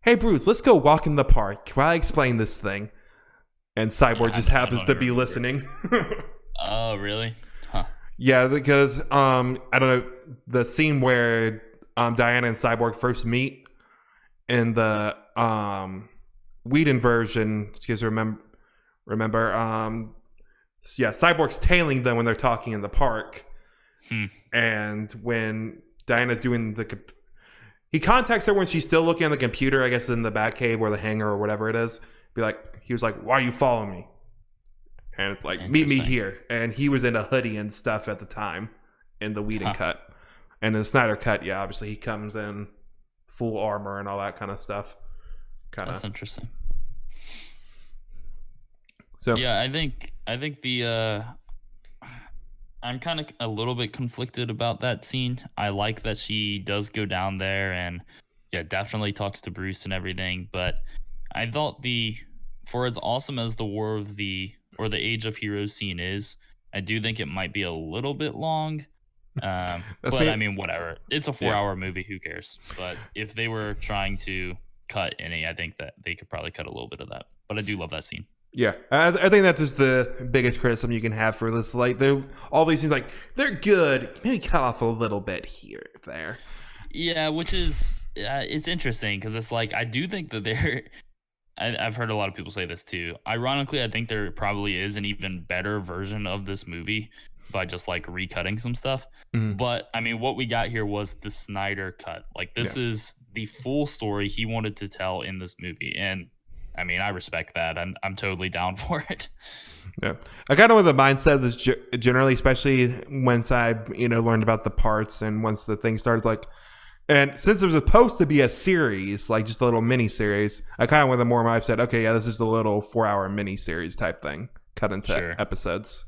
hey Bruce, let's go walk in the park while I explain this thing. And Cyborg just happens to be listening. Oh, really? Huh. Yeah, because I don't know, the scene where Diana and Cyborg first meet in the Whedon version, because remember, Cyborg's tailing them when they're talking in the park. And when Diana's doing he contacts her when she's still looking at the computer, I guess in the Batcave or the hangar or whatever it is. He was like, why are you following me? And it's like, meet me here. And he was in a hoodie and stuff at the time in the Whedon cut. And in the Snyder cut, obviously he comes in full armor and all that kind of stuff. kind That's of. interesting. So Yeah, I think the I'm kind of a little bit conflicted about that scene. I like that she does go down there and yeah, definitely talks to Bruce and everything, but I thought the for as awesome as the War of the or the Age of Heroes scene is, I do think it might be a little bit long. that But I scene, mean, whatever. It's a yeah. 4-hour movie. Who cares? But if they were trying to cut any, I think that they could probably cut a little bit of that. But I do love that scene. Yeah, I think that's just the biggest criticism you can have for this. Like, all these things, like they're good. Maybe cut off a little bit here, there. Yeah, which is it's interesting because it's like I do think that there. I've heard a lot of people say this too. Ironically, I think there probably is an even better version of this movie by just like recutting some stuff. Mhm. But I mean, what we got here was the Snyder cut. Like this Yeah. is the full story he wanted to tell in this movie, and I mean, I respect that. I'm totally down for it. Yeah, I kind of with the mindset of this generally, especially once I learned about the parts and once the thing started, like, and since there's supposed to be a series, like just a little mini series, I kind of went the more mindset. Okay, yeah, this is a little 4-hour mini series type thing cut into Sure. episodes,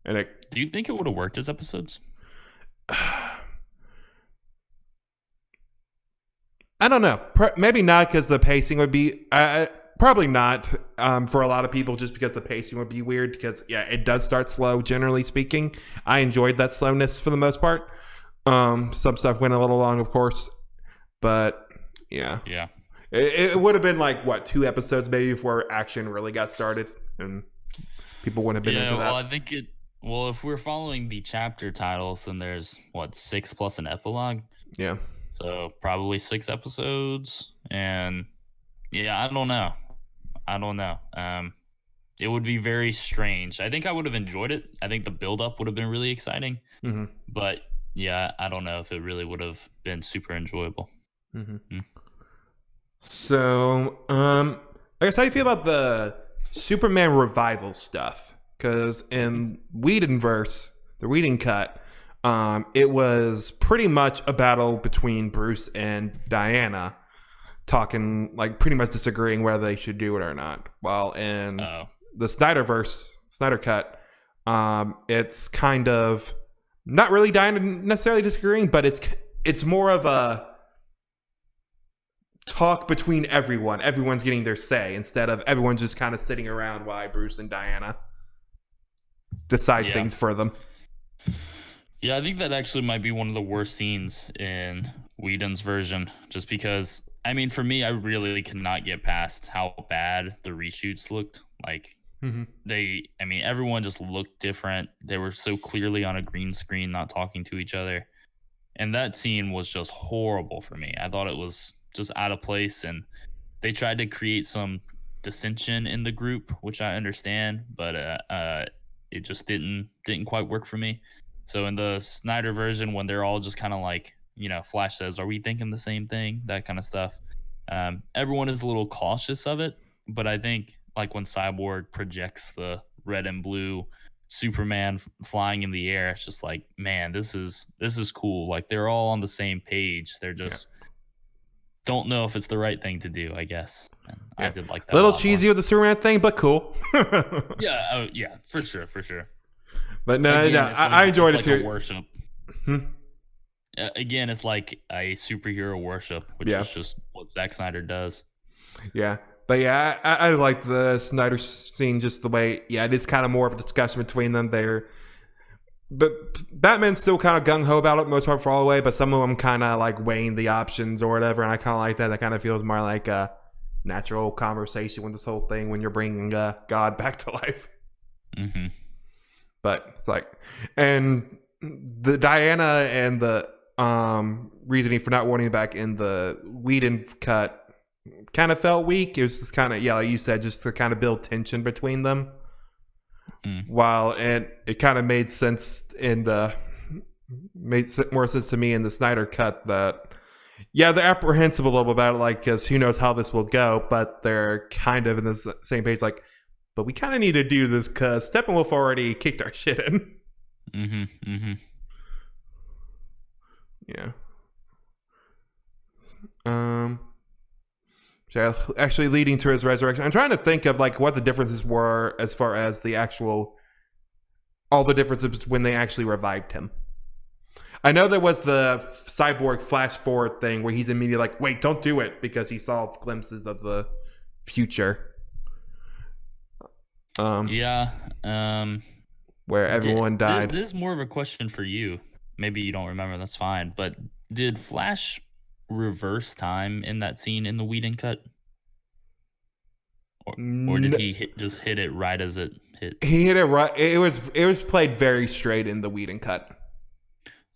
and it. Do you think it would have worked as episodes? I don't know. Maybe not because the pacing would be. Probably not for a lot of people, just because the pacing would be weird. Because yeah, it does start slow. Generally speaking, I enjoyed that slowness for the most part. Some stuff went a little long, of course, but yeah, Yeah. it would have been like what 2 episodes maybe before action really got started, and people wouldn't have been into Well, that. I think it. Well, if we're following the chapter titles, then there's what 6 plus an epilogue. Yeah, So probably 6 episodes, and yeah, I don't know. I don't know. It would be very strange. I think I would have enjoyed it. I think the build up would have been really exciting, mm-hmm. but yeah, I don't know if it really would have been super enjoyable. Mm-hmm. Mm. So, I guess how do you feel about the Superman revival stuff? Because in Whedonverse, the Whedon cut, it was pretty much a battle between Bruce and Diana, talking like pretty much disagreeing whether they should do it or not. While in the Snyder cut, it's kind of not really Diana necessarily disagreeing, but it's more of a talk between everyone. Everyone's getting their say instead of everyone just kind of sitting around while Bruce and Diana decide things for them. Yeah, I think that actually might be one of the worst scenes in Whedon's version, just because, I mean, for me, I really could not get past how bad the reshoots looked. Like, everyone just looked different. They were so clearly on a green screen, not talking to each other. And that scene was just horrible for me. I thought it was just out of place, and they tried to create some dissension in the group, which I understand, but it just didn't quite work for me. So in the Snyder version, when they're all just kind of like, Flash says, "Are we thinking the same thing?" That kind of stuff. Everyone is a little cautious of it, but I think like when Cyborg projects the red and blue Superman flying in the air, it's just like, man, this is cool. Like they're all on the same page. They're just don't know if it's the right thing to do, I guess. And I did like that. Little cheesy with the Superman thing, but cool. Yeah, for sure. But no, I enjoyed it too. A worship. Again, it's like a superhero worship, which is just what Zack Snyder does. Yeah. But yeah, I like the Snyder scene just the way, it is kind of more of a discussion between them there. But Batman's still kind of gung-ho about it most part for all the way, but some of them kind of like weighing the options or whatever, and I kind of like that. That kind of feels more like a natural conversation with this whole thing when you're bringing God back to life. Mm-hmm. But it's like, and the Diana and the reasoning for not wanting it back in the Whedon cut kind of felt weak. It was just kind of, like you said, just to kind of build tension between them. While and it kind of made sense made more sense to me in the Snyder cut that they're apprehensive a little bit about it, like, because who knows how this will go, but they're kind of in the same page, like, but we kind of need to do this because Steppenwolf already kicked our shit in. So actually leading to his resurrection. I'm trying to think of like what the differences were as far as the actual all the differences when they actually revived him. I know there was the cyborg flash forward thing where he's immediately like, wait, don't do it, because he saw glimpses of the future. Yeah. Where everyone died. This is more of a question for you. Maybe you don't remember, that's fine. But did Flash reverse time in that scene in the Whedon cut? Or did he just hit it right as it hit? He hit it right. It was played very straight in the Whedon cut.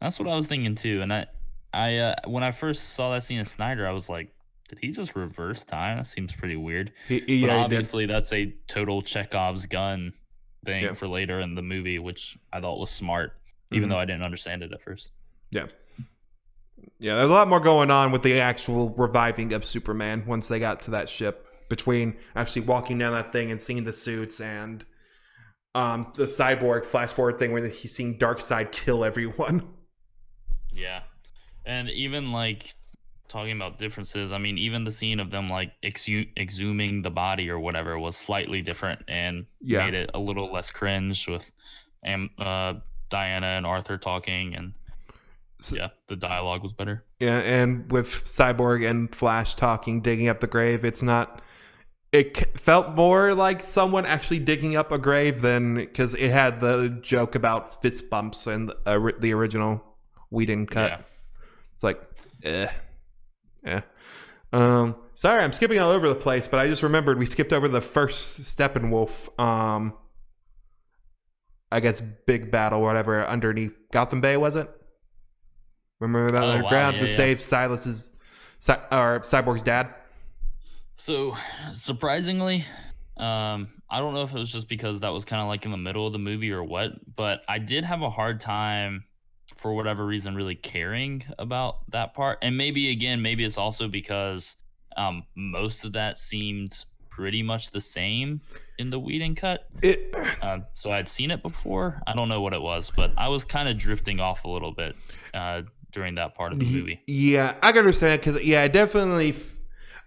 That's what I was thinking too. And I when I first saw that scene of Snyder, I was like, did he just reverse time? That seems pretty weird. But obviously, that's a total Chekhov's gun thing for later in the movie, which I thought was smart, even though I didn't understand it at first. Yeah. Yeah, there's a lot more going on with the actual reviving of Superman once they got to that ship, between actually walking down that thing and seeing the suits and the cyborg flash forward thing where he's seeing Darkseid kill everyone. Yeah. And even like talking about differences, I mean, even the scene of them like exhuming the body or whatever was slightly different and made it a little less cringe with Diana and Arthur talking, and the dialogue was better. Yeah, and with Cyborg and Flash talking, digging up the grave, it felt more like someone actually digging up a grave than, because it had the joke about fist bumps in the original Whedon cut. Yeah. It's like, yeah. Sorry, I'm skipping all over the place, but I just remembered we skipped over the first Steppenwolf, I guess, big battle, whatever, underneath Gotham Bay, was it? Remember that underground to save Silas's or Cyborg's dad? So, surprisingly, I don't know if it was just because that was kind of like in the middle of the movie or what, but I did have a hard time, for whatever reason, really caring about that part. And maybe it's also because most of that seemed pretty much the same in the Whedon cut. So I'd seen it before. I don't know what it was, but I was kind of drifting off a little bit during that part of the movie. Yeah, I can understand, because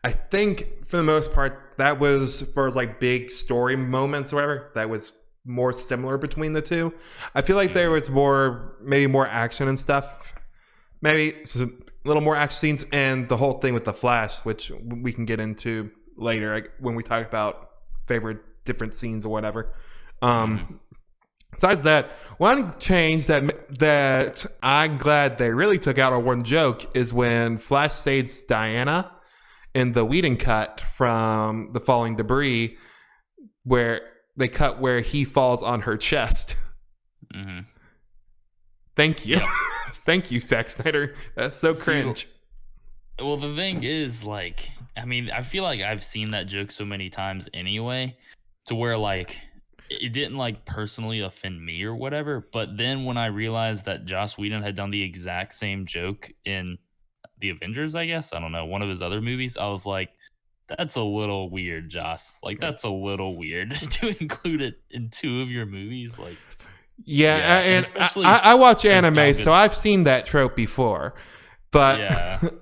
I think for the most part that was for like big story moments or whatever, that was more similar between the two. I feel like there was maybe more action and stuff, maybe a little more action scenes, and the whole thing with the Flash, which we can get into later when we talk about favorite different scenes or whatever. Besides that, one change that I'm glad they really took out, or one joke, is when Flash saves Diana in the Whedon cut from the falling debris, where they cut where he falls on her chest. Thank you. Yeah. Thank you, Zack Snyder. That's so cringe. Well, the thing is, like, I mean, I feel like I've seen that joke so many times anyway, to where, like, it didn't, like, personally offend me or whatever. But then when I realized that Joss Whedon had done the exact same joke in The Avengers, I guess, I don't know, one of his other movies, I was like, that's a little weird, Joss. Like, that's a little weird to include it in two of your movies. Like, and I watch anime, so I've seen that trope before. But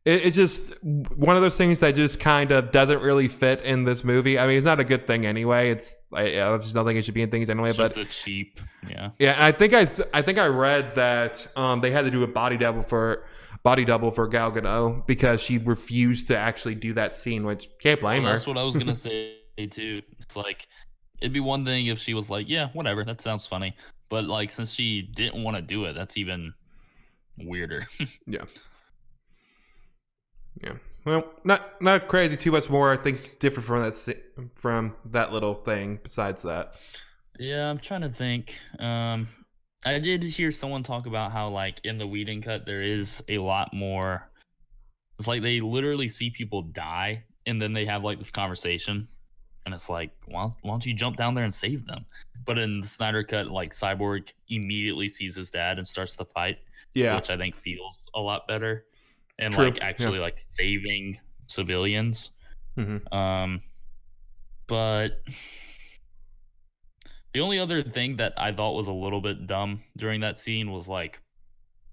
it's just one of those things that just kind of doesn't really fit in this movie. I mean, it's not a good thing anyway. It's I just don't think it should be in things anyway. It's just a cheap, yeah. And I think I read that they had to do a body double for Gal Gadot because she refused to actually do that scene, which can't blame her. That's what I was gonna say too. It's like, it'd be one thing if she was like, yeah, whatever, that sounds funny. But like, since she didn't want to do it, that's even weirder. Yeah. Well, not crazy too much more. I think different from that little thing. Besides that, yeah, I'm trying to think. I did hear someone talk about how, like, in the Whedon cut, there is a lot more. It's like they literally see people die, and then they have like this conversation, and it's like, why don't you jump down there and save them? But in the Snyder cut, like, Cyborg immediately sees his dad and starts the fight, which I think feels a lot better, and like actually like saving civilians. But the only other thing that I thought was a little bit dumb during that scene was, like,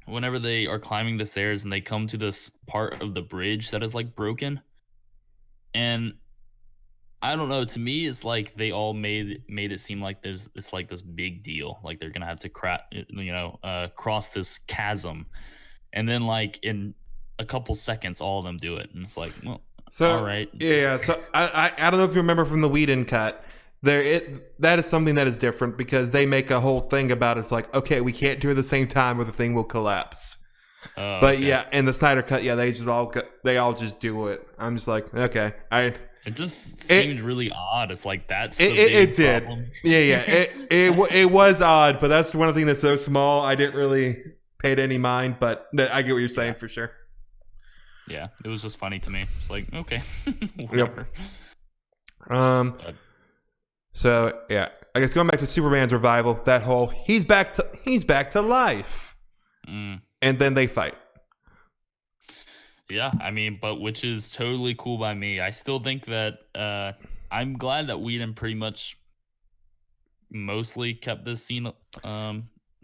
whenever they are climbing the stairs and they come to this part of the bridge that is, like, broken, And I don't know. To me, it's like they all made it seem like it's like this big deal. Like they're gonna have to cross this chasm, and then like in a couple seconds, all of them do it, and it's like, well, all right. Yeah. So I don't know if you remember from the Whedon cut. That is something that is different because they make a whole thing about it's like, okay, we can't do it at the same time or the thing will collapse. But Okay. yeah, in the Snyder cut, yeah, they all just do it. I'm just like, okay, It just seemed really odd. It's like that's the it big did. problem. Yeah. It was odd, but that's one thing that's so small. I didn't really pay it any mind, but I get what you're saying for sure. Yeah, it was just funny to me. It's like, okay, whatever. Yep. So yeah, I guess going back to Superman's revival, that whole he's back to life, and then they fight. Yeah, I mean, but which is totally cool by me. I still think that I'm glad that Whedon pretty much mostly kept this scene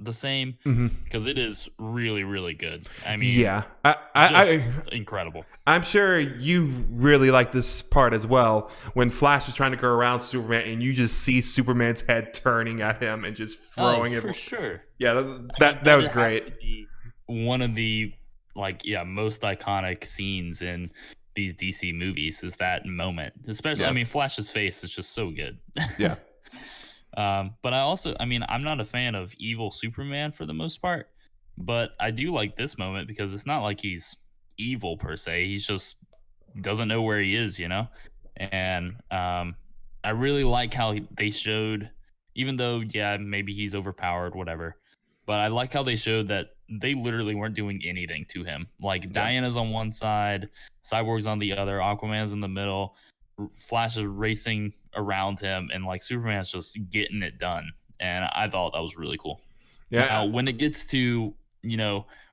the same because it is really, really good. I mean, yeah, I incredible. I'm sure you really like this part as well when Flash is trying to go around Superman and you just see Superman's head turning at him and just throwing it. For sure. Yeah, that was great. Has to be one of the most iconic scenes in these DC movies is that moment. Especially, I mean, Flash's face is just so good. Yeah. But I'm not a fan of evil Superman for the most part, but I do like this moment because it's not like he's evil per se. He's just doesn't know where he is, And I really like how they showed, even though, maybe he's overpowered, whatever. But I like how they showed that they literally weren't doing anything to him. Like Diana's on one side, Cyborg's on the other, Aquaman's in the middle, Flash is racing around him, and like Superman's just getting it done. And I thought that was really cool. Yeah. Now, when it gets to,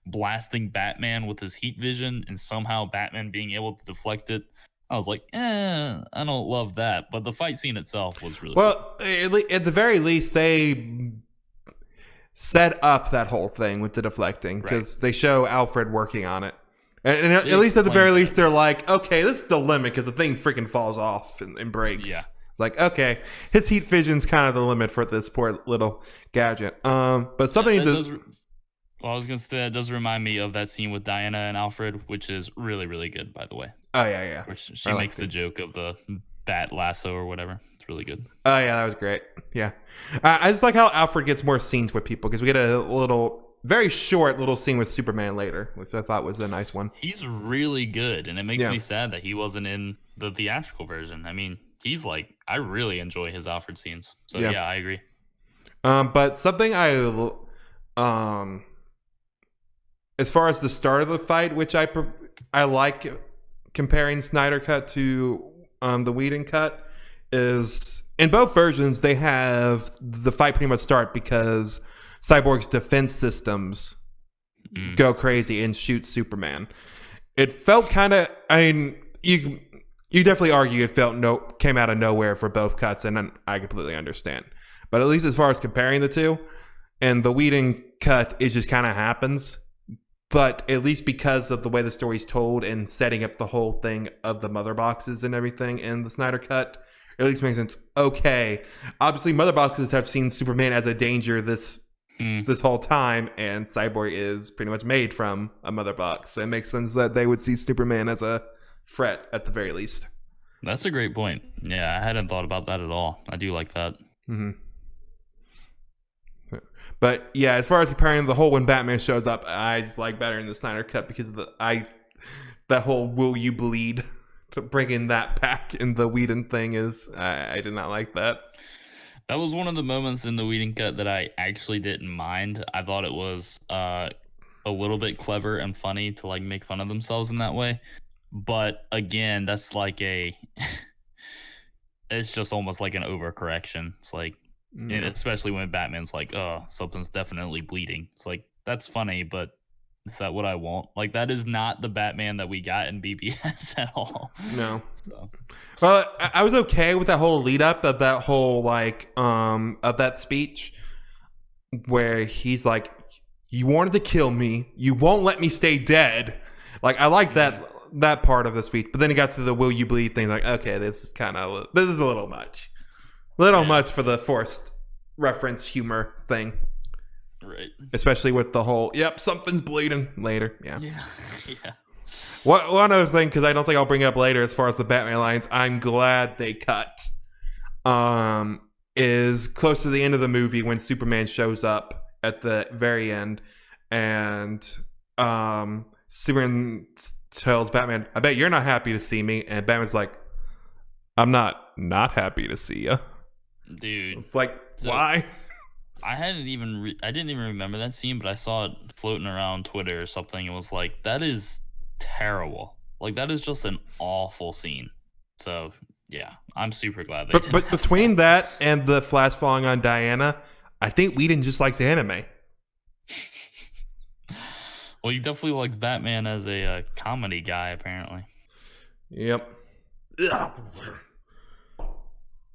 blasting Batman with his heat vision and somehow Batman being able to deflect it, I was like, I don't love that. But the fight scene itself was really well. At the very least, they set up that whole thing with the deflecting because they show Alfred working on it. And at least at the very least, they're like, okay, this is the limit because the thing freaking falls off and breaks. Yeah. It's like, okay, his heat vision's kind of the limit for this poor little gadget. But something I was going to say, that does remind me of that scene with Diana and Alfred, which is really, really good, by the way. Oh, yeah. Where she makes the joke of the bat lasso or whatever. It's really good. Oh, yeah, that was great. Yeah. I just like how Alfred gets more scenes with people because we get a very short little scene with Superman later, which I thought was a nice one. He's really good, and it makes me sad that he wasn't in the theatrical version. I mean, he's like, I really enjoy his Alfred scenes. So, yeah I agree. But something as far as the start of the fight, which I like comparing Snyder cut to the Whedon cut, is in both versions they have the fight pretty much start because Cyborg's defense systems go crazy and shoot Superman. It felt kind of, I mean, you definitely argue it came out of nowhere for both cuts, and I completely understand. But at least as far as comparing the two, and the Whedon cut, it just kind of happens. But at least because of the way the story's told and setting up the whole thing of the mother boxes and everything in the Snyder cut, it at least makes sense. Okay, obviously mother boxes have seen Superman as a danger this whole time, and Cyborg is pretty much made from a mother box. So it makes sense that they would see Superman as a threat at the very least. That's a great point. Yeah, I hadn't thought about that at all. I do like that. But yeah, as far as comparing the whole when Batman shows up, I just like better in the Snyder cut because of that whole "will you bleed" to bring in that back in the Whedon thing is I did not like that. That was one of the moments in the Whedon cut that I actually didn't mind. I thought it was a little bit clever and funny to like make fun of themselves in that way. But again, that's like it's just almost like an overcorrection. It's like, especially when Batman's like, oh, something's definitely bleeding. It's like, that's funny, but is that what I want? Like, that is not the Batman that we got in BBS at all. No. So. Well, I was okay with that whole lead up of that whole like of that speech where he's like, you wanted to kill me, you won't let me stay dead. Like, I like that that part of the speech, but then he got to the "Will you bleed" thing. Like, okay, this is a little much, much for the forced reference humor thing, right? Especially with the whole "yep, something's bleeding" later. Yeah. One other thing, because I don't think I'll bring it up later, as far as the Batman lines, I'm glad they cut. Is close to the end of the movie when Superman shows up at the very end, and Superman tells Batman, "I bet you're not happy to see me," and Batman's like, "I'm not happy to see you, dude." It's like, why? I didn't even remember that scene, but I saw it floating around Twitter or something. It was like, that is terrible. Like, that is just an awful scene. So yeah, I'm super glad they did. But between that and the flash falling on Diana, I think Whedon just likes anime. Well, he definitely likes Batman as a comedy guy, apparently. Yep.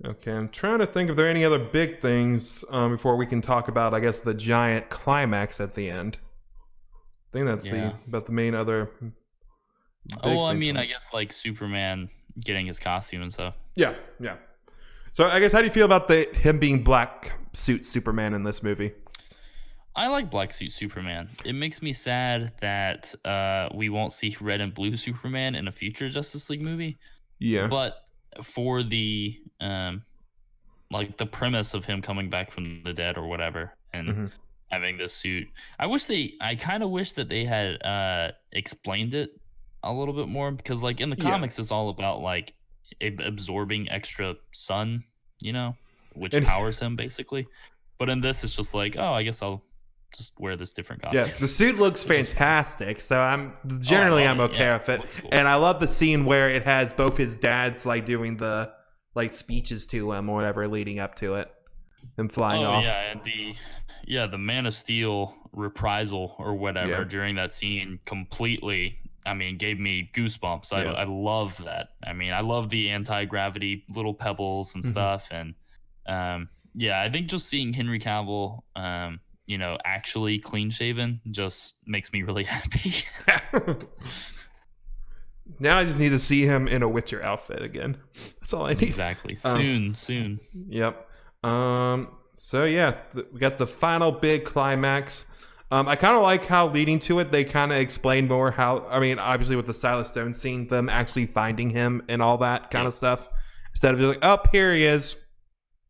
Okay, I'm trying to think if there are any other big things before we can talk about, I guess, the giant climax at the end. I think that's about the main other. I mean, I guess like Superman getting his costume and stuff. Yeah. So I guess, how do you feel about him being black suit Superman in this movie? I like black suit Superman. It makes me sad that we won't see red and blue Superman in a future Justice League movie. Yeah. But for the like the premise of him coming back from the dead or whatever and having this suit, I kind of wish that they had explained it a little bit more, because like in the comics it's all about like absorbing extra sun, which powers him basically. But in this it's just like, oh, I guess I'll just wear this different costume. Yeah, the suit looks fantastic, so I'm okay with it. Cool. And I love the scene where it has both his dads like doing the like speeches to him or whatever leading up to it and flying off. Yeah, and the Man of Steel reprisal or whatever during that scene completely, I mean, gave me goosebumps. I love that. I mean, I love the anti-gravity little pebbles and stuff. And I think just seeing Henry Cavill actually clean shaven just makes me really happy. Now I just need to see him in a Witcher outfit again. That's all I need. Exactly. Soon. Yep. So yeah, we got the final big climax. I kind of like how leading to it, they kind of explain more how, I mean, obviously with the Silas Stone scene, them actually finding him and all that kind of stuff. Instead of just like, oh, here he is.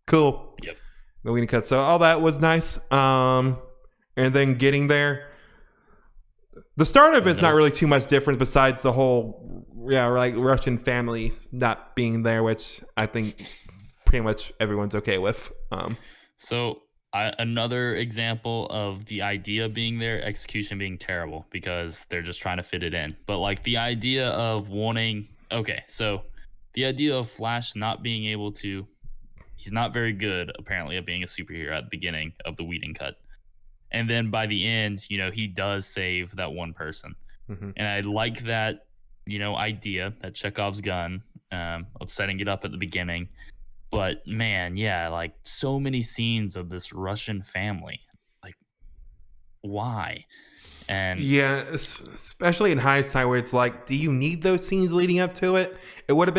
Cool. Yep. The leading cut. So all that was nice. And then getting there. The start of it's not really too much different besides the whole, like Russian family not being there, which I think pretty much everyone's okay with. Another example of the idea being there, execution being terrible because they're just trying to fit it in. But like the idea of the idea of Flash not being able to, he's not very good apparently at being a superhero at the beginning of the Whedon cut. And then by the end, he does save that one person. And I like that, idea, that Chekhov's gun, of setting it up at the beginning. But man, like so many scenes of this Russian family, like why? And especially in hindsight, where it's like, do you need those scenes leading up to it? It would have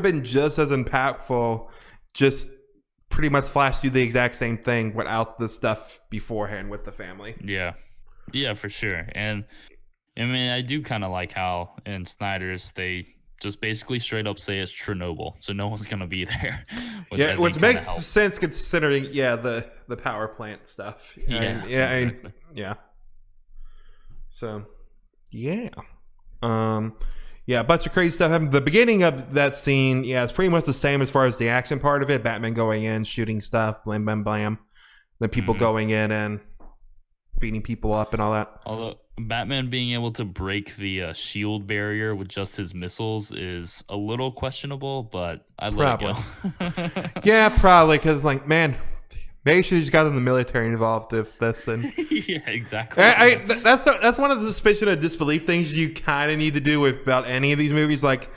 been just as impactful, just pretty much Flash do the exact same thing without the stuff beforehand with the family. Yeah, for sure. And I mean, I do kind of like how in Snyder's they just basically straight up say it's Chernobyl, so no one's gonna be there. Which makes sense considering the power plant stuff. Exactly. So a bunch of crazy stuff happened. The beginning of that scene, it's pretty much the same as far as the action part of it. Batman going in, shooting stuff, blam blam blam. Then people going in and beating people up and all that. Although Batman being able to break the shield barrier with just his missiles is a little questionable, but I'd let it go. Yeah, probably, because like, man, maybe you should have just gotten the military involved with this. And yeah, exactly. That's one of the suspicion of disbelief things you kind of need to do with about any of these movies. Like,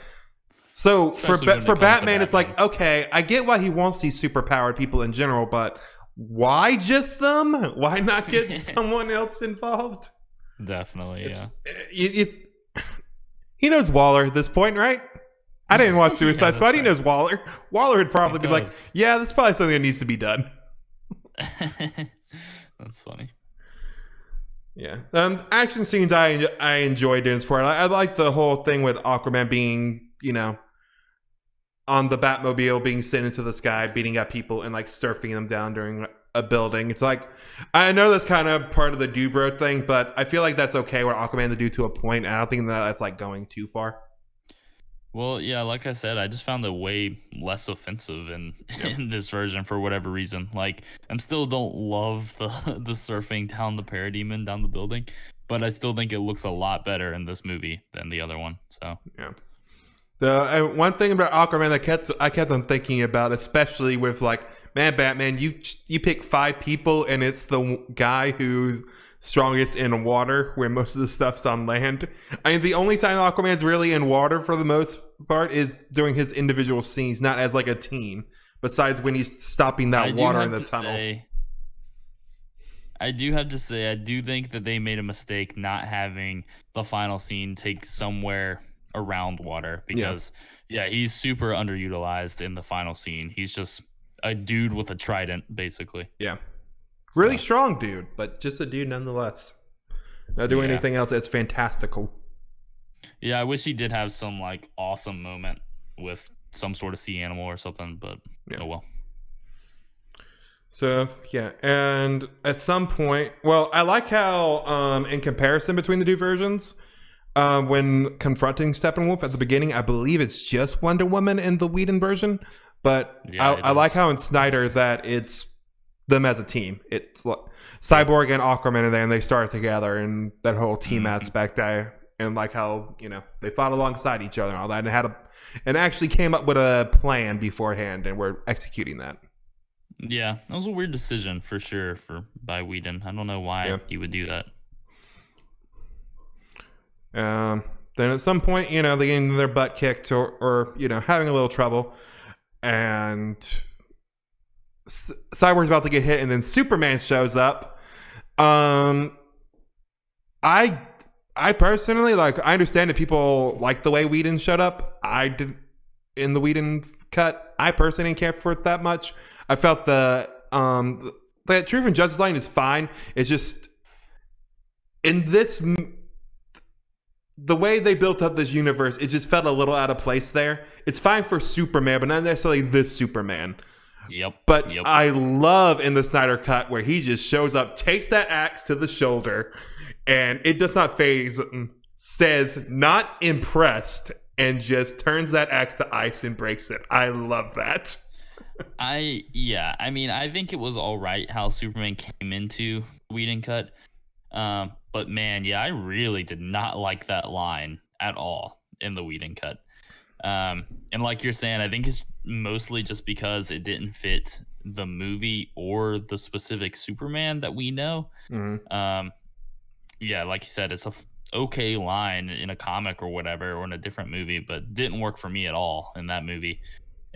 so especially for Batman, it's like, okay, I get why he wants these superpowered people in general, but why just them? Why not get someone else involved? Definitely, He knows Waller at this point, right? I didn't watch Suicide Yeah, Squad. He right. knows Waller. Waller would probably He be like, does. yeah, that's probably something that needs to be done. That's funny. Yeah. Action scenes I enjoyed in this part. I like the whole thing with Aquaman being, on the Batmobile, being sent into the sky, beating up people and like surfing them down during a building. It's like, I know that's kind of part of the Dubro thing, but I feel like that's okay with Aquaman to do to a point. And I don't think that's like going too far. Well, yeah, like I said, I just found it way less offensive in this version for whatever reason. Like, I still don't love the surfing down the parademon down the building, but I still think it looks a lot better in this movie than the other one. So Yeah. The one thing about Aquaman that I kept on thinking about, especially with like, man, Batman, you pick 5 people and it's the guy who's strongest in water, where most of the stuff's on land. I mean, the only time Aquaman's really in water for the most part is during his individual scenes, not as like a team. Besides when he's stopping that water in the tunnel. I do have to say, I do think that they made a mistake not having the final scene take somewhere around water because, he's super underutilized in the final scene. He's just a dude with a trident, basically. Yeah. Really strong dude, but just a dude nonetheless. Not doing anything else that's fantastical. Yeah, I wish he did have some like awesome moment with some sort of sea animal or something, but oh well. So yeah, and at some point, well, I like how in comparison between the two versions, when confronting Steppenwolf at the beginning, I believe it's just Wonder Woman in the Whedon version, but I like how in Snyder that it's them as a team. It's like Cyborg and Aquaman are there, and they start together, and that whole team aspect. And like how they fought alongside each other and all that, and actually came up with a plan beforehand, and we're executing that. Yeah, that was a weird decision for sure by Whedon. I don't know why he would do that. Then at some point, they're getting their butt kicked or having a little trouble, and Cyborg's about to get hit, and then Superman shows up. I personally I understand that people like the way Whedon showed up. I did in the Whedon cut. I personally didn't care for it that much. I felt the Truth and Justice line is fine. It's just in this the way they built up this universe, it just felt a little out of place there. It's fine for Superman, but not necessarily this Superman. But I love in the Snyder cut where he just shows up, takes that axe to the shoulder, and it does not phase, says not impressed, and just turns that axe to ice and breaks it. I love that. I mean, I think it was all right how Superman came into Whedon cut. But man, I really did not like that line at all in the Whedon cut. And like you're saying, I think it's mostly just because it didn't fit the movie or the specific Superman that we know. Like you said, it's a okay line in a comic or whatever, or in a different movie, but didn't work for me at all in that movie.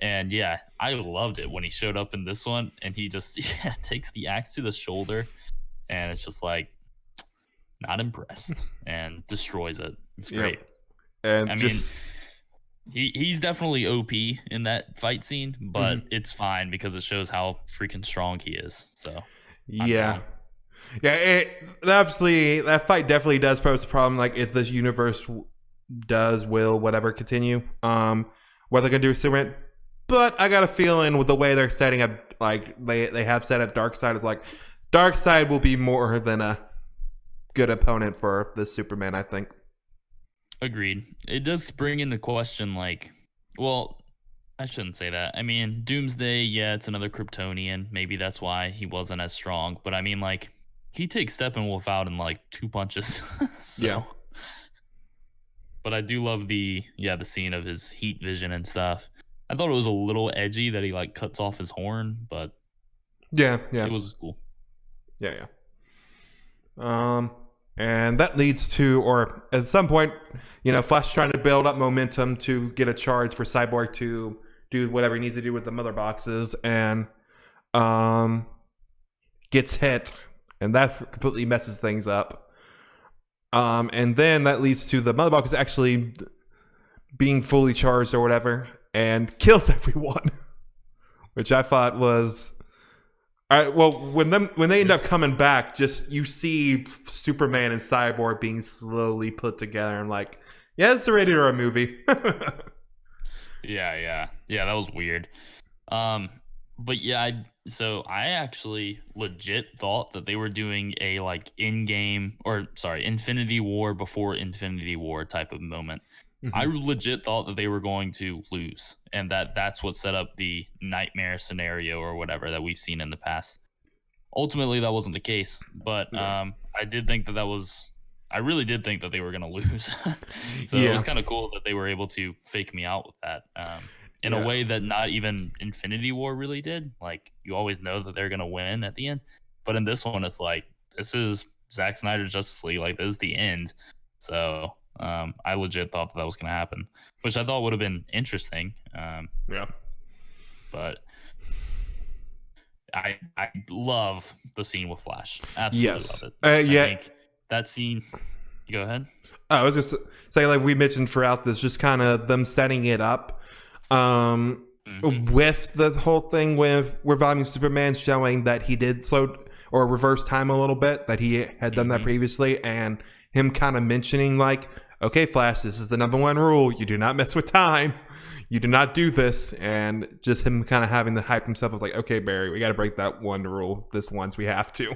And I loved it when he showed up in this one, and he just takes the axe to the shoulder, and it's just like, not impressed, and destroys it. It's great. And I mean, he's definitely OP in that fight scene, but it's fine because it shows how freaking strong he is. So obviously that fight definitely does pose a problem. Like if this universe will whatever continue, what they're gonna do with Superman. But I got a feeling with the way they're setting up, like they have set up Darkseid, is like Darkseid will be more than a good opponent for this Superman, I think. Agreed. It does bring into question, like, well, I shouldn't say that. I mean, Doomsday, it's another Kryptonian. Maybe that's why he wasn't as strong. But I mean, like, he takes Steppenwolf out in like 2 punches. But I do love the scene of his heat vision and stuff. I thought it was a little edgy that he like cuts off his horn, but it was cool. And that leads to, or at some point, Flash trying to build up momentum to get a charge for Cyborg to do whatever he needs to do with the mother boxes, and gets hit, and that completely messes things up. And then that leads to the mother box actually being fully charged or whatever, and kills everyone, which I thought was. All right, well, when they end up coming back, just you see Superman and Cyborg being slowly put together. I'm like, yeah, it's a rated R movie. Yeah. That was weird. But yeah, I actually legit thought that they were doing a like Infinity War before Infinity War type of moment. I legit thought that they were going to lose, and that's what set up the nightmare scenario or whatever that we've seen in the past. Ultimately, that wasn't the case, but I really did think that they were going to lose. So it was kind of cool that they were able to fake me out with that in a way that not even Infinity War really did. Like, you always know that they're going to win at the end, but in this one, it's like, this is Zack Snyder's Justice League. Like, this is the end. So I legit thought that was going to happen, which I thought would have been interesting. But I love the scene with Flash. Absolutely love it. I think that scene. Go ahead. I was just saying, like we mentioned throughout this, just kind of them setting it up with the whole thing with reviving Superman, showing that he did slow or reverse time a little bit, that he had done that previously, and him kind of mentioning like, okay, Flash, this is the #1 rule. You do not mess with time. You do not do this. And just him kind of having to hype himself. I was like, okay, Barry, we got to break that one rule this once. We have to.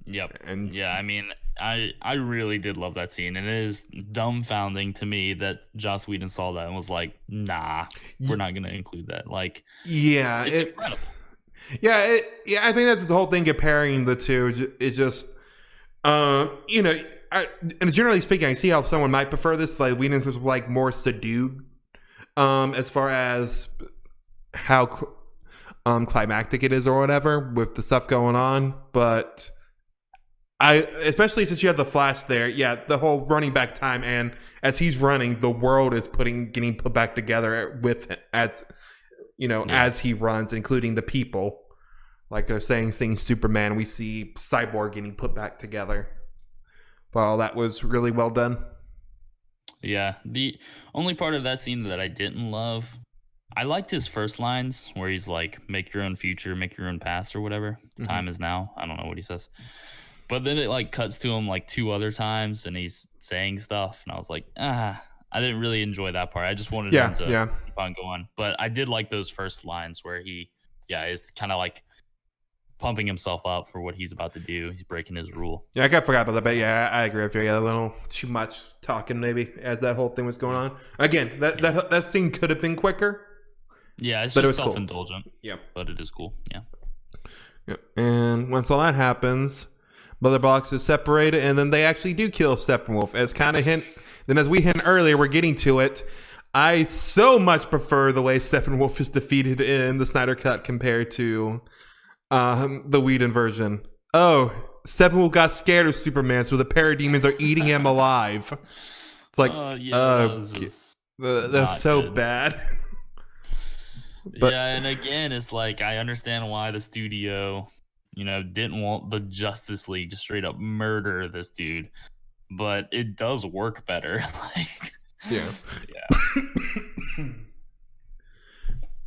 Yep. And yeah, I mean, I really did love that scene. And it is dumbfounding to me that Joss Whedon saw that and was like, nah, we're not going to include that. Like, yeah, it's incredible. Yeah, I think that's the whole thing. Comparing the two is just, you know, and generally speaking, I see how someone might prefer this. Like Whedon's was like more subdued, as far as how climactic it is or whatever with the stuff going on. But especially since you have the Flash there, yeah, the whole running back time, and as he's running, the world is getting put back together with as as he runs, including the people. Like they're seeing Superman, we see Cyborg getting put back together. Well, that was really well done. Yeah. The only part of that scene that I didn't love, I liked his first lines where he's like, make your own future, make your own past or whatever. Time is now. I don't know what he says. But then it like cuts to him like 2 other times and he's saying stuff. And I was like, I didn't really enjoy that part. I just wanted him to keep on going. But I did like those first lines where he, is kind of like pumping himself up for what he's about to do. He's breaking his rule. Yeah, I forgot about that, but yeah, I agree with you. Yeah, a little too much talking maybe as that whole thing was going on. Again, that scene could have been quicker. Yeah, it's just self-indulgent. Cool. Yeah, but it is cool. Yeah. And once all that happens, Mother Box is separated, and then they actually do kill Steppenwolf. As kind of hint, then as we hint earlier, we're getting to it. I so much prefer the way Steppenwolf is defeated in the Snyder Cut compared to the Whedon version. Oh, Steppenwolf got scared of Superman, so the parademons are eating him alive. It's like, that's so good. Bad. But, yeah, and again, it's like, I understand why the studio, didn't want the Justice League to straight up murder this dude, but it does work better. Yeah. I